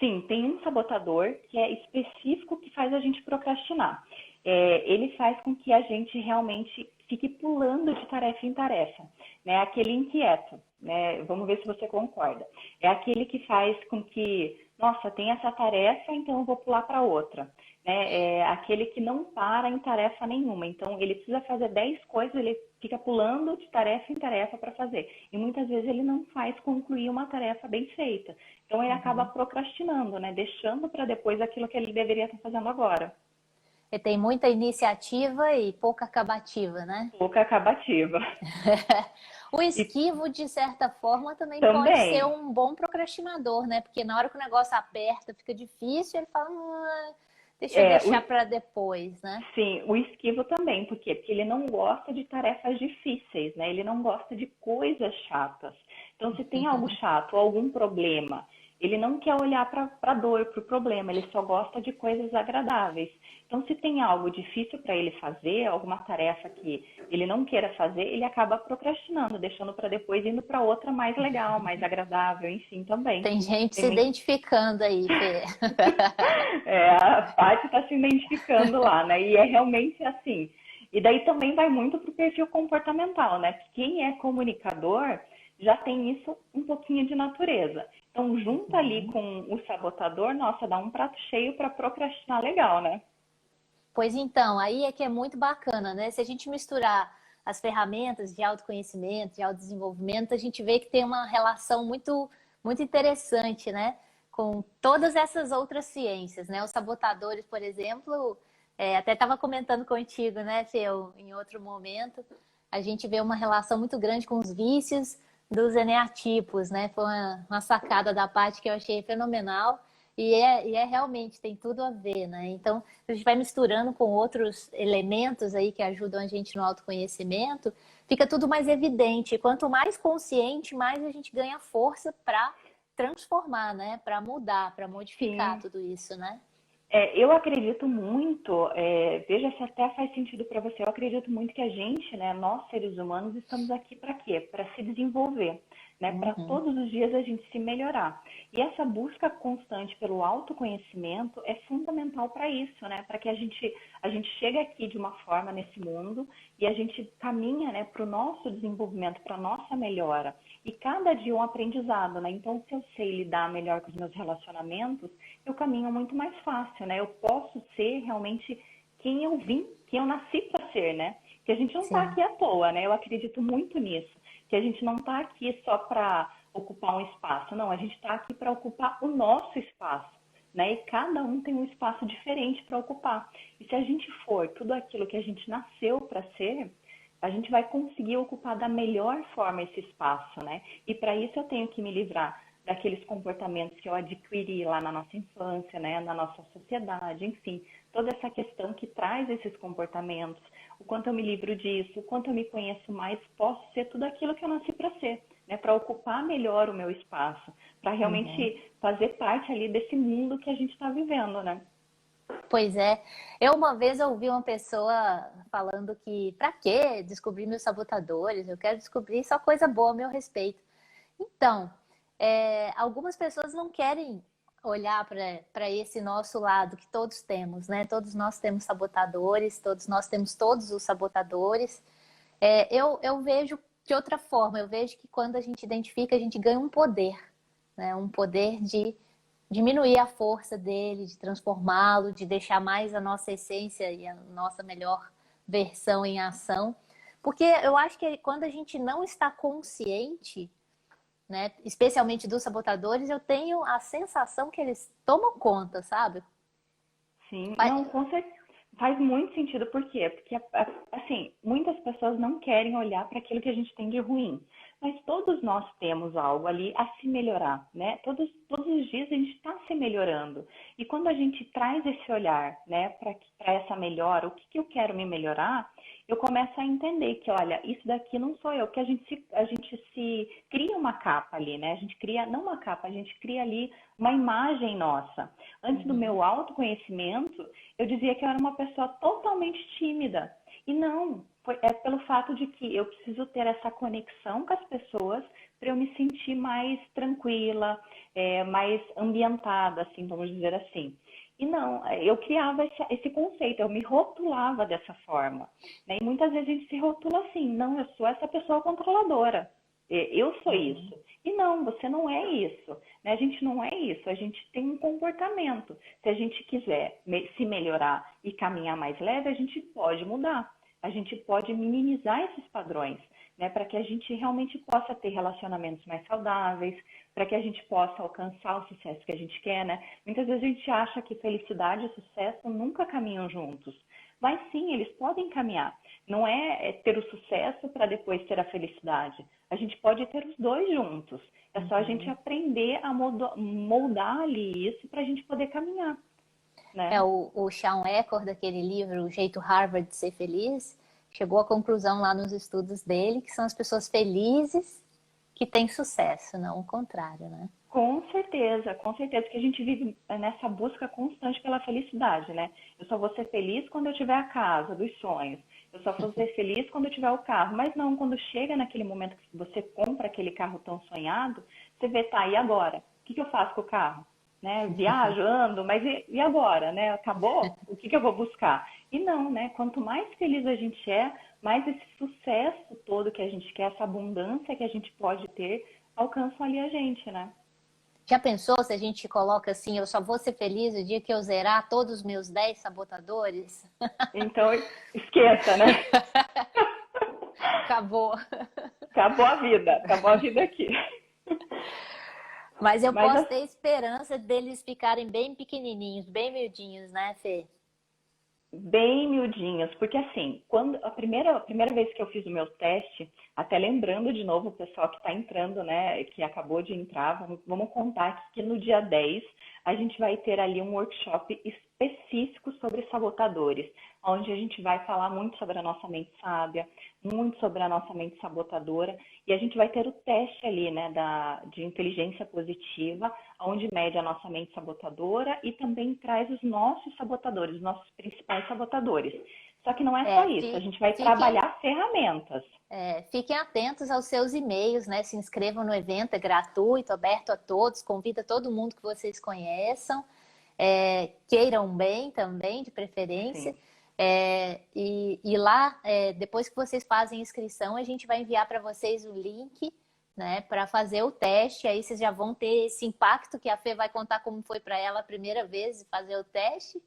Sim, tem um sabotador que é específico que faz a gente procrastinar. Ele faz com que a gente realmente fique pulando de tarefa em tarefa, né? Aquele inquieto, né? Vamos ver se você concorda. É aquele que faz com que, nossa, tem essa tarefa, então eu vou pular para outra. Né? É aquele que não para em tarefa nenhuma. Então, ele precisa fazer 10 coisas, ele fica pulando de tarefa em tarefa para fazer. E muitas vezes ele não faz concluir uma tarefa bem feita. Então, ele acaba procrastinando, né? Deixando para depois aquilo que ele deveria estar fazendo agora. Ele tem muita iniciativa e pouca acabativa, né? Pouca acabativa. O E esquivo, de certa forma, também pode ser também, um bom procrastinador, né? Porque na hora que o negócio aperta, fica difícil, ele fala, deixa eu é, o, deixar para depois, né? sim, o esquivo também. Por quê? Porque ele não gosta de tarefas difíceis, né? Ele não gosta de coisas chatas. Então, se tem algo chato, algum problema, ele não quer olhar para a dor, para o problema, ele só gosta de coisas agradáveis. Então, se tem algo difícil para ele fazer, alguma tarefa que ele não queira fazer, ele acaba procrastinando, deixando para depois, indo para outra mais legal, mais agradável, enfim, também. Tem gente Tem se muito... identificando aí, Fê. a Paty está se identificando lá, né? E é realmente assim. E daí também vai muito para o perfil comportamental, né? Quem é comunicador já tem isso um pouquinho de natureza. Então, junto ali com o sabotador, nossa, dá um prato cheio para procrastinar legal, né? Pois então, aí é que é muito bacana, né? Se a gente misturar as ferramentas de autoconhecimento, de autodesenvolvimento, a gente vê que tem uma relação muito interessante, né? Com todas essas outras ciências, né? Os sabotadores, por exemplo, até estava comentando contigo, né, Fê, em outro momento, a gente vê uma relação muito grande com os vícios dos eneatipos, né? Foi uma sacada da parte que eu achei fenomenal. E é realmente, tem tudo a ver, né? Então, a gente vai misturando com outros elementos aí que ajudam a gente no autoconhecimento, fica tudo mais evidente. E quanto mais consciente, mais a gente ganha força para transformar, né? Para mudar, para modificar Sim. tudo isso, né? Eu acredito muito, veja se até faz sentido para você, eu acredito muito que a gente, né, nós seres humanos, estamos aqui para quê? Para se desenvolver, né, para Uhum. todos os dias a gente se melhorar. E essa busca constante pelo autoconhecimento é fundamental para isso, né, para que a gente chegue aqui de uma forma nesse mundo e a gente caminha, né, para o nosso desenvolvimento, para a nossa melhora. E cada dia um aprendizado, né? Então, se eu sei lidar melhor com os meus relacionamentos, eu caminho muito mais fácil, né? Eu posso ser realmente quem eu vim, quem eu nasci para ser, né? Que a gente não está Sim. aqui à toa, né? Eu acredito muito nisso, que a gente não está aqui só para ocupar um espaço, não, a gente está aqui para ocupar o nosso espaço, né? E cada um tem um espaço diferente para ocupar. E se a gente for tudo aquilo que a gente nasceu para ser, a gente vai conseguir ocupar da melhor forma esse espaço, né? E para isso eu tenho que me livrar daqueles comportamentos que eu adquiri lá na nossa infância, né, na nossa sociedade, enfim, toda essa questão que traz esses comportamentos, o quanto eu me livro disso, o quanto eu me conheço mais, posso ser tudo aquilo que eu nasci para ser, né, para ocupar melhor o meu espaço, para Uhum. realmente fazer parte ali desse mundo que a gente está vivendo, né? Pois é. Eu uma vez ouvi uma pessoa falando que para que descobrir meus sabotadores? Eu quero descobrir só coisa boa a meu respeito. Então, algumas pessoas não querem olhar para esse nosso lado que todos temos, né? Todos nós temos sabotadores, todos nós temos todos os sabotadores. Eu vejo de outra forma, eu vejo que quando a gente identifica, a gente ganha um poder, né? Um poder de diminuir a força dele, de transformá-lo, de deixar mais a nossa essência e a nossa melhor versão em ação. Porque eu acho que quando a gente não está consciente, né, especialmente dos sabotadores, eu tenho a sensação que eles tomam conta, sabe? Sim, não, com certeza. Faz muito sentido, por quê? Porque, assim, muitas pessoas não querem olhar para aquilo que a gente tem de ruim, mas todos nós temos algo ali a se melhorar, né? Todos os dias a gente está se melhorando. E quando a gente traz esse olhar, né, para essa melhora, o que que eu quero me melhorar, eu começo a entender que, olha, isso daqui não sou eu, que a gente se cria uma capa ali, né? A gente cria, não uma capa, a gente cria ali uma imagem nossa. Antes do Uhum. meu autoconhecimento, eu dizia que eu era uma pessoa totalmente tímida. E não, é pelo fato de que eu preciso ter essa conexão com as pessoas para eu me sentir mais tranquila, mais ambientada, assim, vamos dizer assim. E não, eu criava esse conceito, eu me rotulava dessa forma, né? E muitas vezes a gente se rotula assim, não, eu sou essa pessoa controladora, eu sou Uhum. isso. E não, você não é isso, né? A gente não é isso, a gente tem um comportamento. Se a gente quiser se melhorar e caminhar mais leve, a gente pode mudar, a gente pode minimizar esses padrões, né? Para que a gente realmente possa ter relacionamentos mais saudáveis, para que a gente possa alcançar o sucesso que a gente quer, né? Muitas vezes a gente acha que felicidade e sucesso nunca caminham juntos. Mas sim, eles podem caminhar. Não é ter o sucesso para depois ter a felicidade. A gente pode ter os dois juntos. É só a gente Uhum. aprender a moldar ali isso para a gente poder caminhar, É né? o Shawn Achor, daquele livro O Jeito Harvard de Ser Feliz, chegou à conclusão lá nos estudos dele que são as pessoas felizes que têm sucesso, não o contrário, né? Com certeza que a gente vive nessa busca constante pela felicidade, né? Eu só vou ser feliz quando eu tiver a casa dos sonhos. Eu só vou ser feliz quando eu tiver o carro. Mas não, quando chega naquele momento que você compra aquele carro tão sonhado, você vê, tá, e agora? O que que eu faço com o carro? Né? Viajo, ando, mas e agora, né? Acabou? O que que eu vou buscar? E não, né? Quanto mais feliz a gente é, mais esse sucesso todo que a gente quer, essa abundância que a gente pode ter, alcançam ali a gente, né? Já pensou se a gente coloca assim, eu só vou ser feliz o dia que eu zerar todos os meus 10 sabotadores? Então, esqueça, né? Acabou. Acabou a vida aqui. Mas eu Mas posso ter esperança deles ficarem bem pequenininhos, bem miudinhos, né, Fê? bem miudinhas, porque assim, quando a primeira vez que eu fiz o meu teste, até lembrando de novo o pessoal que está entrando, né, que acabou de entrar, vamos contar que no dia 10 a gente vai ter ali um workshop específico sobre sabotadores, onde a gente vai falar muito sobre a nossa mente sábia, muito sobre a nossa mente sabotadora, e a gente vai ter o teste ali, né, de inteligência positiva, onde mede a nossa mente sabotadora e também traz os nossos sabotadores, os nossos principais sabotadores. Só que não é só isso, a gente vai Fiquem, trabalhar ferramentas. fiquem atentos aos seus e-mails, né? Se inscrevam no evento, é gratuito, aberto a todos, convida todo mundo que vocês conheçam, queiram bem também, de preferência. Sim. E lá, depois que vocês fazem inscrição, a gente vai enviar para vocês o link, né, para fazer o teste. Aí vocês já vão ter esse impacto que a Fê vai contar como foi para ela a primeira vez fazer o teste.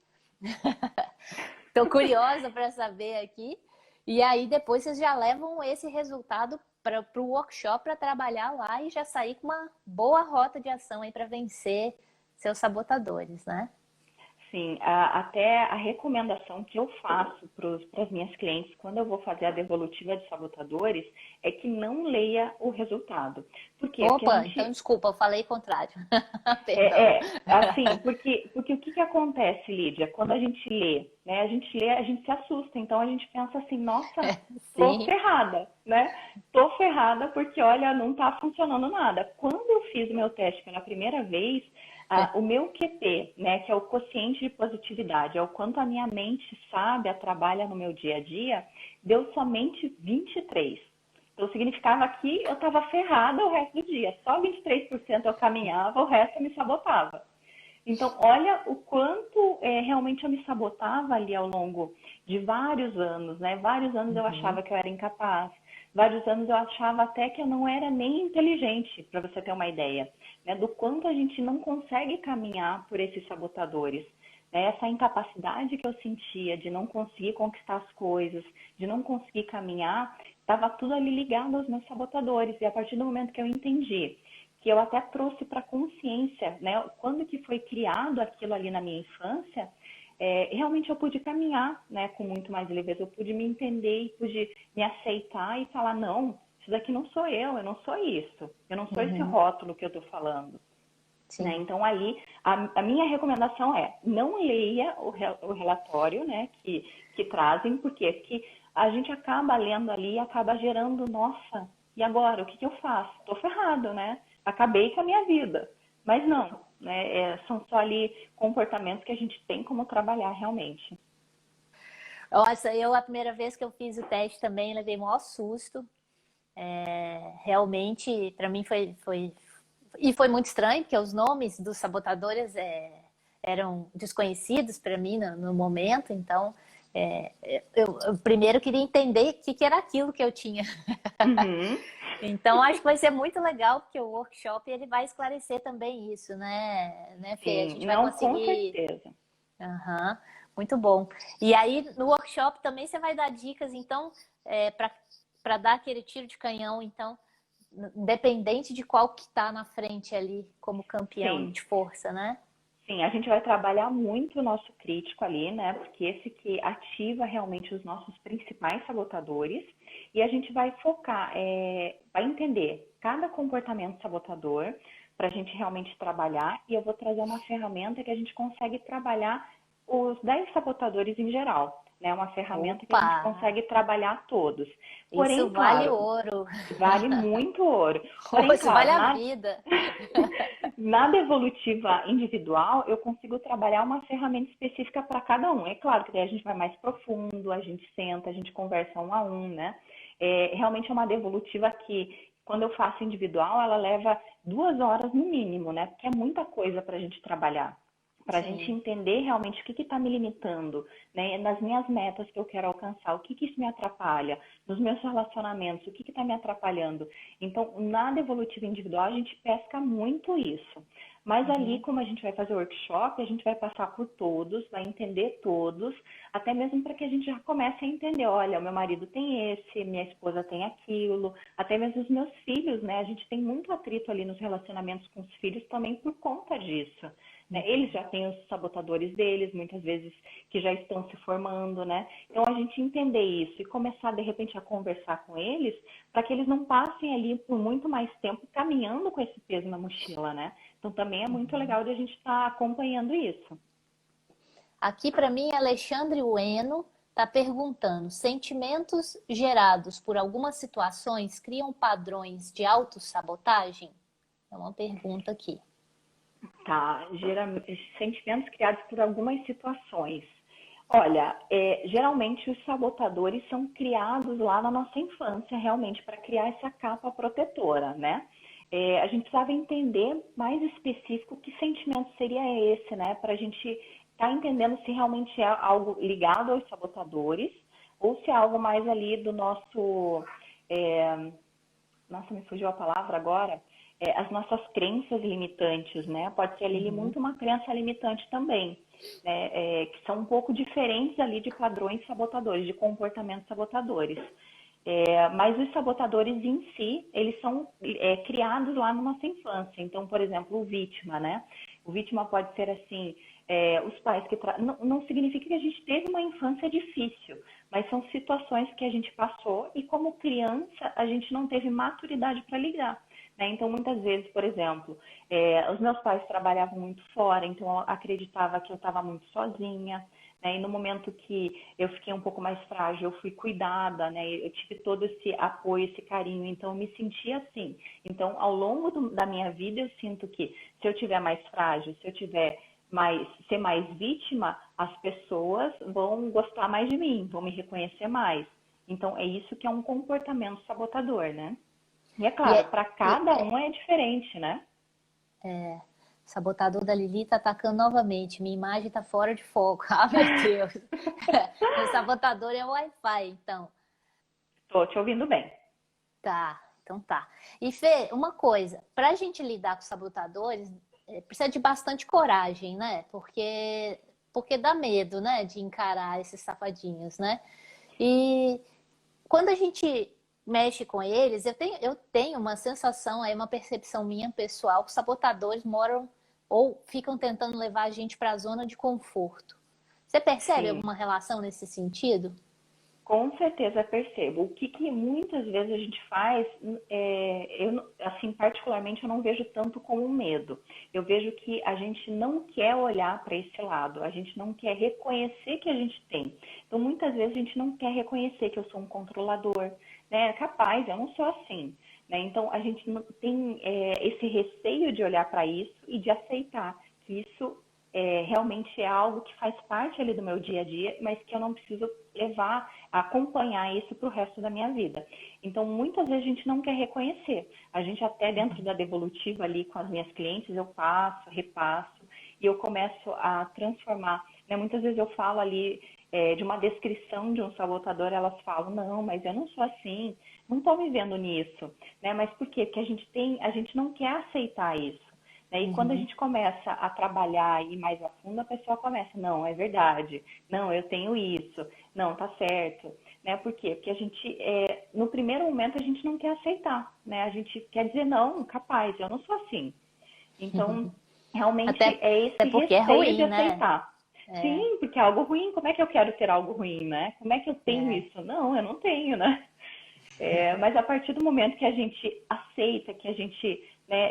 Estou curiosa para saber aqui. E aí depois vocês já levam esse resultado para o workshop para trabalhar lá e já sair com uma boa rota de ação aí para vencer seus sabotadores, né? Sim, até a recomendação que eu faço para as minhas clientes quando eu vou fazer a devolutiva de sabotadores é que não leia o resultado. Por quê? Porque a Opa, gente, então desculpa, eu falei contrário. Perdão. assim, porque o que que acontece, Lídia? Quando a gente lê, né? A gente se assusta. Então a gente pensa assim, nossa, tô Sim. ferrada, né? Tô ferrada porque, olha, não tá funcionando nada. Quando eu fiz o meu teste pela primeira vez, o meu QP, né, que é o quociente de positividade, é o quanto a minha mente sábia trabalha no meu dia a dia, deu somente 23. Então, significava que eu estava ferrada o resto do dia. Só 23% eu caminhava, o resto eu me sabotava. Então, olha o quanto realmente eu me sabotava ali ao longo de vários anos, né? Vários anos eu achava que eu era incapaz. Vários anos eu achava até que eu não era nem inteligente, para você ter uma ideia, né? Do quanto a gente não consegue caminhar por esses sabotadores. Né? Essa incapacidade que eu sentia de não conseguir conquistar as coisas, de não conseguir caminhar, estava tudo ali ligado aos meus sabotadores. E a partir do momento que eu entendi que eu até trouxe para a consciência, né? Quando que foi criado aquilo ali na minha infância, realmente eu pude caminhar, né? Com muito mais leveza, eu pude me entender e pude me aceitar e falar, não, isso daqui não sou eu não sou isso, eu não sou esse Uhum. rótulo que eu estou falando. Né? Sim. Então, ali, a minha recomendação é não leia o relatório, né, que trazem, porque que a gente acaba lendo ali e acaba gerando, nossa, e agora? O que eu faço? Estou ferrado, né? Acabei com a minha vida. Mas não, né? São só ali comportamentos que a gente tem como trabalhar realmente. Nossa, a primeira vez que eu fiz o teste também levei o maior susto. Realmente, para mim foi muito estranho, porque os nomes dos sabotadores eram desconhecidos para mim no momento, então eu primeiro queria entender o que era aquilo que eu tinha. Uhum. Então, acho que vai ser muito legal, porque o workshop ele vai esclarecer também isso, né, Fê? A Sim, gente vai não, com conseguir. certeza. Aham, muito bom. E aí, no workshop também você vai dar dicas, então, para dar aquele tiro de canhão, então, independente de qual que está na frente ali como campeão Sim. de força, né? Sim, a gente vai trabalhar muito o nosso crítico ali, né? Porque esse que ativa realmente os nossos principais sabotadores e a gente vai focar, vai entender cada comportamento sabotador para a gente realmente trabalhar e eu vou trazer uma ferramenta que a gente consegue trabalhar os 10 sabotadores em geral, né? Uma ferramenta que a Opa! gente consegue trabalhar todos. Isso Porém, vale claro, ouro. vale muito ouro. Porém, Isso vale claro, a vida. na devolutiva individual, eu consigo trabalhar uma ferramenta específica para cada um. É claro que daí a gente vai mais profundo, a gente senta, a gente conversa um a um, né? Realmente é uma devolutiva que, quando eu faço individual, ela leva 2 horas no mínimo, né? Porque é muita coisa para a gente trabalhar. Para a gente Sim. entender realmente o que está me limitando, né? Nas minhas metas que eu quero alcançar, o que isso me atrapalha, nos meus relacionamentos, o que está me atrapalhando. Então, na devolutiva individual, a gente pesca muito isso. Mas ali, Uhum. como a gente vai fazer workshop, a gente vai passar por todos, vai entender todos, até mesmo para que a gente já comece a entender, olha, o meu marido tem esse, minha esposa tem aquilo, até mesmo os meus filhos, né? A gente tem muito atrito ali nos relacionamentos com os filhos também por conta disso. Né? Eles já têm os sabotadores deles, muitas vezes que já estão se formando, né? Então a gente entender isso e começar de repente a conversar com eles para que eles não passem ali por muito mais tempo caminhando com esse peso na mochila, né? Então também é muito legal de a gente estar acompanhando isso. Aqui para mim, Alexandre Ueno está perguntando: sentimentos gerados por algumas situações criam padrões de autossabotagem? É uma pergunta aqui. Tá, sentimentos criados por algumas situações. Olha, geralmente os sabotadores são criados lá na nossa infância, realmente, para criar essa capa protetora, né? A gente precisava entender mais específico que sentimento seria esse, né? Para a gente estar entendendo se realmente é algo ligado aos sabotadores ou se é algo mais ali do nosso. Nossa, me fugiu a palavra agora. As nossas crenças limitantes, né? Pode ser ali muito uma crença limitante também, né? Que são um pouco diferentes ali de padrões sabotadores, de comportamentos sabotadores. Mas os sabotadores em si, eles são criados lá na nossa infância. Então, por exemplo, o vítima, né? O vítima pode ser assim, os pais que... Não significa que a gente teve uma infância difícil, mas são situações que a gente passou e como criança a gente não teve maturidade para lidar. Né? Então, muitas vezes, por exemplo, os meus pais trabalhavam muito fora, então eu acreditava que eu estava muito sozinha. Né? E no momento que eu fiquei um pouco mais frágil, eu fui cuidada, né? Eu tive todo esse apoio, esse carinho, então eu me senti assim. Então, ao longo da minha vida, eu sinto que se eu tiver mais frágil, se eu tiver ser mais vítima, as pessoas vão gostar mais de mim, vão me reconhecer mais. Então, é isso que é um comportamento sabotador, né? E é claro, para cada um é diferente, né? Sabotador da Lili tá atacando novamente. Minha imagem tá fora de foco. Ah, meu Deus. Meu sabotador é o Wi-Fi, então. Tô te ouvindo bem. Tá, então tá. E Fê, uma coisa, pra gente lidar com sabotadores, precisa de bastante coragem, né? Porque dá medo, né, de encarar esses safadinhos, né? E quando a gente mexe com eles, eu tenho uma sensação, uma percepção minha pessoal, que os sabotadores moram ou ficam tentando levar a gente para a zona de conforto. Você percebe Sim. alguma relação nesse sentido? Com certeza percebo. O que muitas vezes a gente faz, assim, particularmente, eu não vejo tanto como um medo. Eu vejo que a gente não quer olhar para esse lado, a gente não quer reconhecer que a gente tem. Então, muitas vezes a gente não quer reconhecer que eu sou um controlador, né? Capaz, eu não sou assim. Né? Então, a gente não tem esse receio de olhar para isso e de aceitar que isso realmente é algo que faz parte ali do meu dia a dia, mas que eu não preciso levar, acompanhar isso para o resto da minha vida. Então, muitas vezes a gente não quer reconhecer. A gente até dentro da devolutiva ali com as minhas clientes, eu passo, repasso, e eu começo a transformar. Né? Muitas vezes eu falo ali de uma descrição de um sabotador, elas falam, não, mas eu não sou assim, não estou me vendo nisso. Né? Mas por quê? Porque a gente não quer aceitar isso. E quando a gente começa a trabalhar e ir mais a fundo, a pessoa começa, não, é verdade, não, eu tenho isso, não, tá certo. Né? Por quê? Porque a gente, no primeiro momento, a gente não quer aceitar, né? A gente quer dizer, não, capaz, eu não sou assim. Então, realmente é esse porque receio é ruim, de né? aceitar. Sim, porque é algo ruim, como é que eu quero ter algo ruim, né? Como é que eu tenho isso? Não, eu não tenho, né? Mas a partir do momento que a gente aceita, que a gente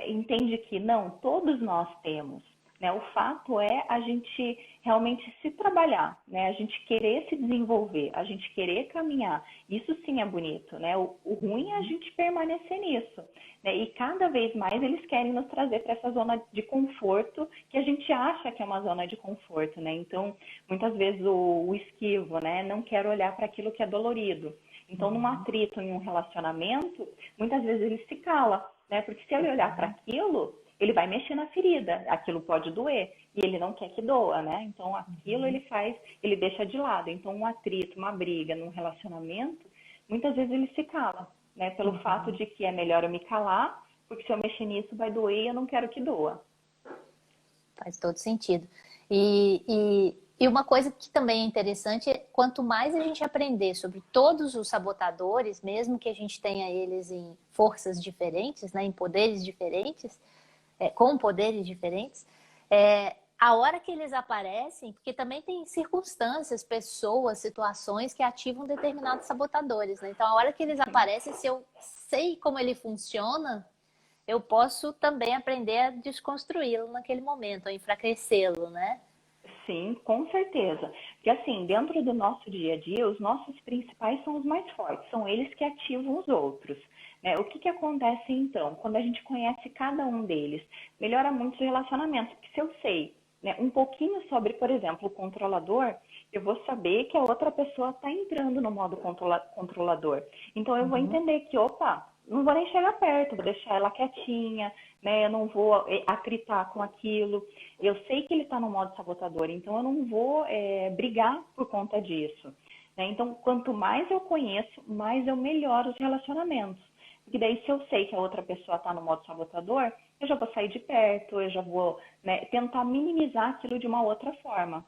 entende que não, todos nós temos. Né? O fato é a gente realmente se trabalhar, né? A gente querer se desenvolver, a gente querer caminhar. Isso sim é bonito, né? O ruim é a gente permanecer nisso. Né? E cada vez mais eles querem nos trazer para essa zona de conforto que a gente acha que é uma zona de conforto, né? Então, muitas vezes o esquivo, né? Não quer olhar para aquilo que é dolorido. Então, num atrito, em um relacionamento, muitas vezes ele se cala, né? Porque se ele olhar para aquilo, ele vai mexer na ferida, aquilo pode doer, e ele não quer que doa, né? Então, aquilo ele deixa de lado. Então, um atrito, uma briga num relacionamento, muitas vezes ele se cala, né? Pelo fato de que é melhor eu me calar, porque se eu mexer nisso vai doer e eu não quero que doa. Faz todo sentido. E uma coisa que também é interessante é quanto mais a gente aprender sobre todos os sabotadores, mesmo que a gente tenha eles em forças diferentes, né, em poderes diferentes, com poderes diferentes, a hora que eles aparecem, porque também tem circunstâncias, pessoas, situações que ativam determinados sabotadores, né? Então, a hora que eles aparecem, se eu sei como ele funciona, eu posso também aprender a desconstruí-lo naquele momento, a enfraquecê-lo, né? sim, com certeza. Porque assim, dentro do nosso dia a dia, os nossos principais são os mais fortes, são eles que ativam os outros, né? O que que acontece então? Quando a gente conhece cada um deles, melhora muito os relacionamentos, porque se eu sei, né, um pouquinho sobre, por exemplo, o controlador, eu vou saber que a outra pessoa está entrando no modo controlador. Então eu vou Uhum. entender que, opa, não vou nem chegar perto, vou deixar ela quietinha, né? Eu não vou atritar com aquilo. Eu sei que ele está no modo sabotador, então eu não vou brigar por conta disso, né? Então, quanto mais eu conheço, mais eu melhoro os relacionamentos. Porque daí, se eu sei que a outra pessoa está no modo sabotador, eu já vou sair de perto, eu já vou, né, tentar minimizar aquilo de uma outra forma.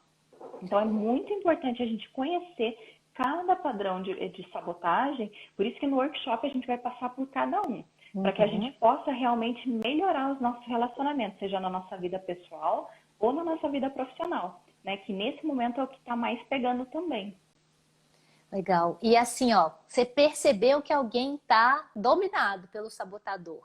Então, é muito importante a gente conhecer cada padrão de sabotagem, por isso que no workshop a gente vai passar por cada um, para que a gente Uhum. possa realmente melhorar os nossos relacionamentos, seja na nossa vida pessoal ou na nossa vida profissional, né? Que nesse momento é o que está mais pegando também. Legal. E assim, ó, você percebeu que alguém está dominado pelo sabotador.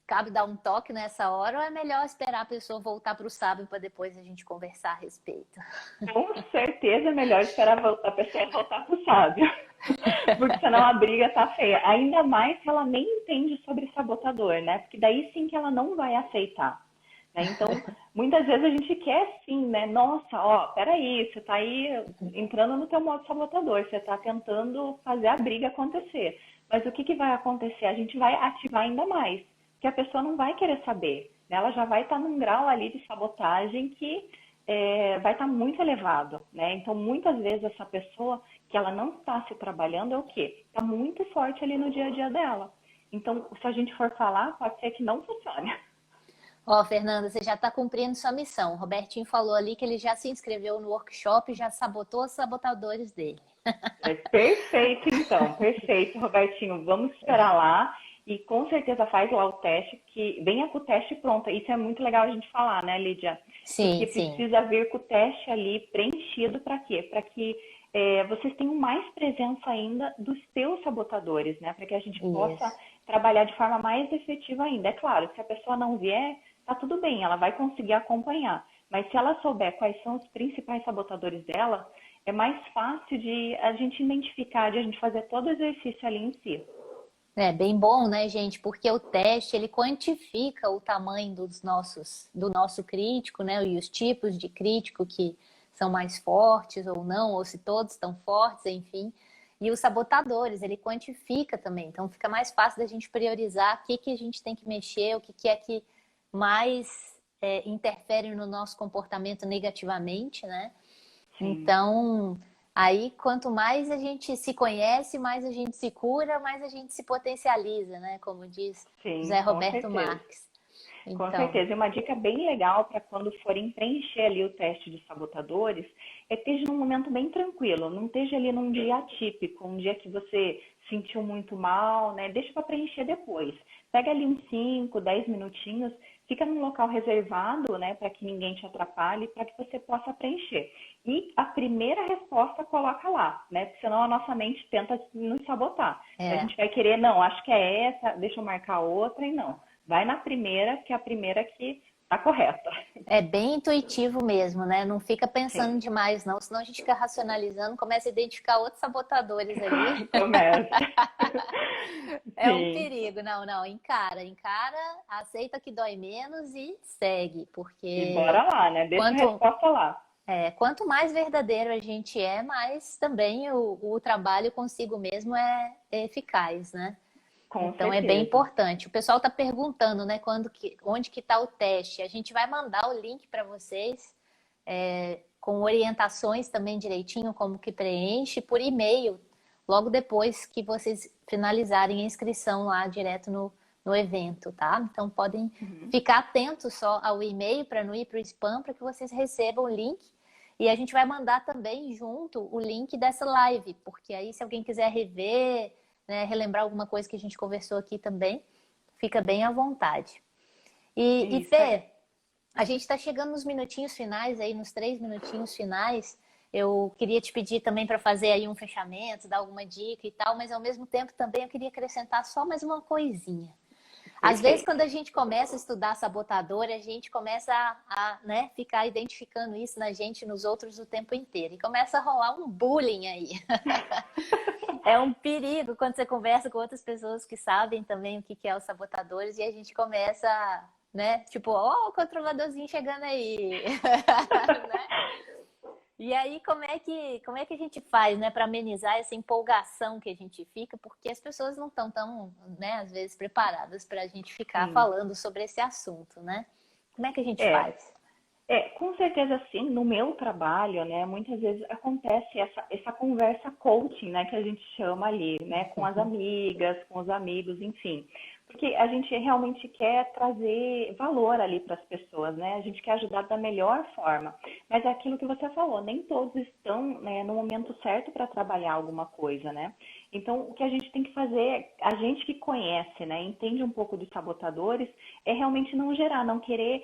Cabe dar um toque nessa hora ou é melhor esperar a pessoa voltar para o sábio para depois a gente conversar a respeito? Com certeza é melhor esperar a pessoa voltar pro sábio, porque senão a briga tá feia. Ainda mais se ela nem entende sobre sabotador, né? Porque daí sim que ela não vai aceitar, né? Então, muitas vezes a gente quer sim, né? Nossa, ó, peraí, você tá aí entrando no teu modo sabotador, você tá tentando fazer a briga acontecer. Mas o que que vai acontecer? A gente vai ativar ainda mais, que a pessoa não vai querer saber, né? Ela já vai estar num grau ali de sabotagem que vai estar muito elevado, né? Então, muitas vezes essa pessoa que ela não está se trabalhando é o quê? Está muito forte ali no dia a dia dela. Então, se a gente for falar, pode ser que não funcione. Ó, Fernanda, você já está cumprindo sua missão. O Robertinho falou ali que ele já se inscreveu no workshop e já sabotou os sabotadores dele. É perfeito, então, perfeito, Robertinho. Vamos esperar lá e com certeza faz lá o teste, que venha com o teste pronto. Isso é muito legal a gente falar, né, Lídia? Sim, Porque sim. precisa vir com o teste ali preenchido para quê? Para que vocês tenham mais presença ainda dos seus sabotadores, né? Para que a gente possa Isso. trabalhar de forma mais efetiva ainda. É claro, se a pessoa não vier, tá tudo bem, ela vai conseguir acompanhar. Mas se ela souber quais são os principais sabotadores dela, é mais fácil de a gente identificar, de a gente fazer todo o exercício ali em si. É bem bom, né, gente? Porque o teste ele quantifica o tamanho do nosso crítico, né? E os tipos de crítico que são mais fortes ou não, ou se todos estão fortes, enfim. E os sabotadores, ele quantifica também. Então fica mais fácil da gente priorizar o que, que a gente tem que mexer, o que, que é que mais interfere no nosso comportamento negativamente, né? Sim, Então, aí quanto mais a gente se conhece, mais a gente se cura, mais a gente se potencializa, né? Como diz sim, José com Roberto certeza. Marques. Com Então, certeza. E uma dica bem legal para quando forem preencher ali o teste de sabotadores é que esteja num momento bem tranquilo, não esteja ali num dia atípico, um dia que você sentiu muito mal, né? Deixa para preencher depois. Pega ali uns 5, 10 minutinhos, fica num local reservado, né, para que ninguém te atrapalhe, para que você possa preencher. E a primeira resposta coloca lá, né? Porque senão a nossa mente tenta nos sabotar. A é, gente vai querer, não, acho que é essa, deixa eu marcar outra e não. Vai na primeira, que é a primeira que tá correta. é bem intuitivo mesmo, né? Não fica pensando Sim. demais, não, senão a gente fica racionalizando, começa a identificar outros sabotadores ali. Começa. É um Sim. perigo. Não, não, encara, aceita que dói menos e segue, E porque bora lá, né? Deixa a quanto resposta lá. quanto mais verdadeiro a gente é, mais também o trabalho consigo mesmo é eficaz, né? Com Então é bem certeza. importante. O pessoal está perguntando, né, onde que está o teste. A gente vai mandar o link para vocês, com orientações também direitinho, como que preenche, por e-mail, logo depois que vocês finalizarem a inscrição lá direto no evento, tá? Então podem Uhum. ficar atentos só ao e-mail para não ir para o spam, para que vocês recebam o link. E a gente vai mandar também junto o link dessa live, porque aí se alguém quiser rever, né, relembrar alguma coisa que a gente conversou aqui também, fica bem à vontade. E Isso aí. Fê, a gente está chegando nos minutinhos finais aí, nos 3 minutinhos finais. Eu queria te pedir também para fazer aí um fechamento, dar alguma dica e tal, mas ao mesmo tempo também eu queria acrescentar só mais uma coisinha. Às vezes, Perfeito. quando a gente começa a estudar sabotador, a gente começa né, ficar identificando isso na gente e nos outros o tempo inteiro. E começa a rolar um bullying aí. É um perigo quando você conversa com outras pessoas que sabem também o que é os sabotadores e a gente começa, né? Tipo, ó, o controladorzinho chegando aí. Né? E aí, como é que a gente faz, né, para amenizar essa empolgação que a gente fica? Porque as pessoas não estão tão, né, às vezes, preparadas para a gente ficar Sim. falando sobre esse assunto, né? Como é que a gente É, faz? com certeza sim, no meu trabalho, né, muitas vezes acontece essa conversa coaching, né, que a gente chama ali, né, com as amigas, com os amigos, enfim. Porque a gente realmente quer trazer valor ali para as pessoas, né? A gente quer ajudar da melhor forma. Mas é aquilo que você falou, nem todos estão, né, no momento certo para trabalhar alguma coisa, né? Então, o que a gente tem que fazer, a gente que conhece, né, entende um pouco dos sabotadores, é realmente não gerar, não querer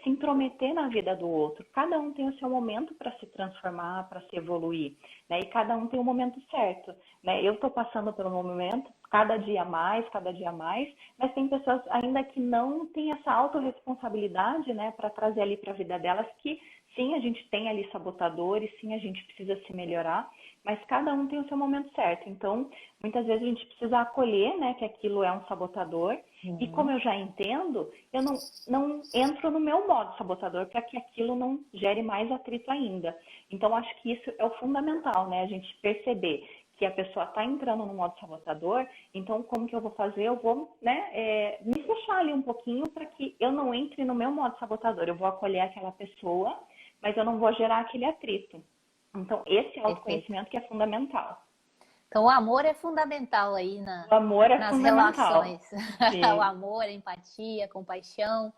se intrometer na vida do outro. Cada um tem o seu momento para se transformar, para se evoluir, né? E cada um tem o momento certo, né? Eu estou passando pelo meu momento, cada dia mais, mas tem pessoas ainda que não têm essa autorresponsabilidade, né, para trazer ali para a vida delas que sim, a gente tem ali sabotadores, sim, a gente precisa se melhorar, mas cada um tem o seu momento certo. Então, muitas vezes a gente precisa acolher, né, que aquilo é um sabotador. E como Uhum. eu já entendo, eu não entro no meu modo sabotador para que aquilo não gere mais atrito ainda. Então, acho que isso é o fundamental, né? A gente perceber que a pessoa está entrando no modo sabotador, então como que eu vou fazer? Eu vou, né, me fechar ali um pouquinho para que eu não entre no meu modo sabotador. Eu vou acolher aquela pessoa, mas eu não vou gerar aquele atrito. Então, esse Perfeito. autoconhecimento que é fundamental. Então, o amor é fundamental aí O amor é nas fundamental. relações. O Sim. amor, a empatia, a compaixão,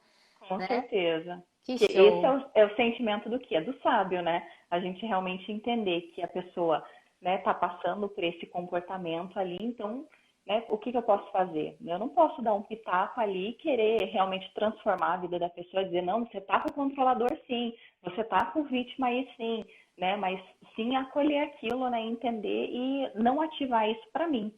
Com né? certeza. Que Que esse show. é o sentimento do quê? Do sábio, né? A gente realmente entender que a pessoa, né, tá passando por esse comportamento ali, então, né, o que que eu posso fazer? Eu não posso dar um pitaco ali e querer realmente transformar a vida da pessoa e dizer, não, você tá com o controlador sim, você tá com vítima aí sim, né? Mas sim acolher aquilo, né, entender e não ativar isso para mim.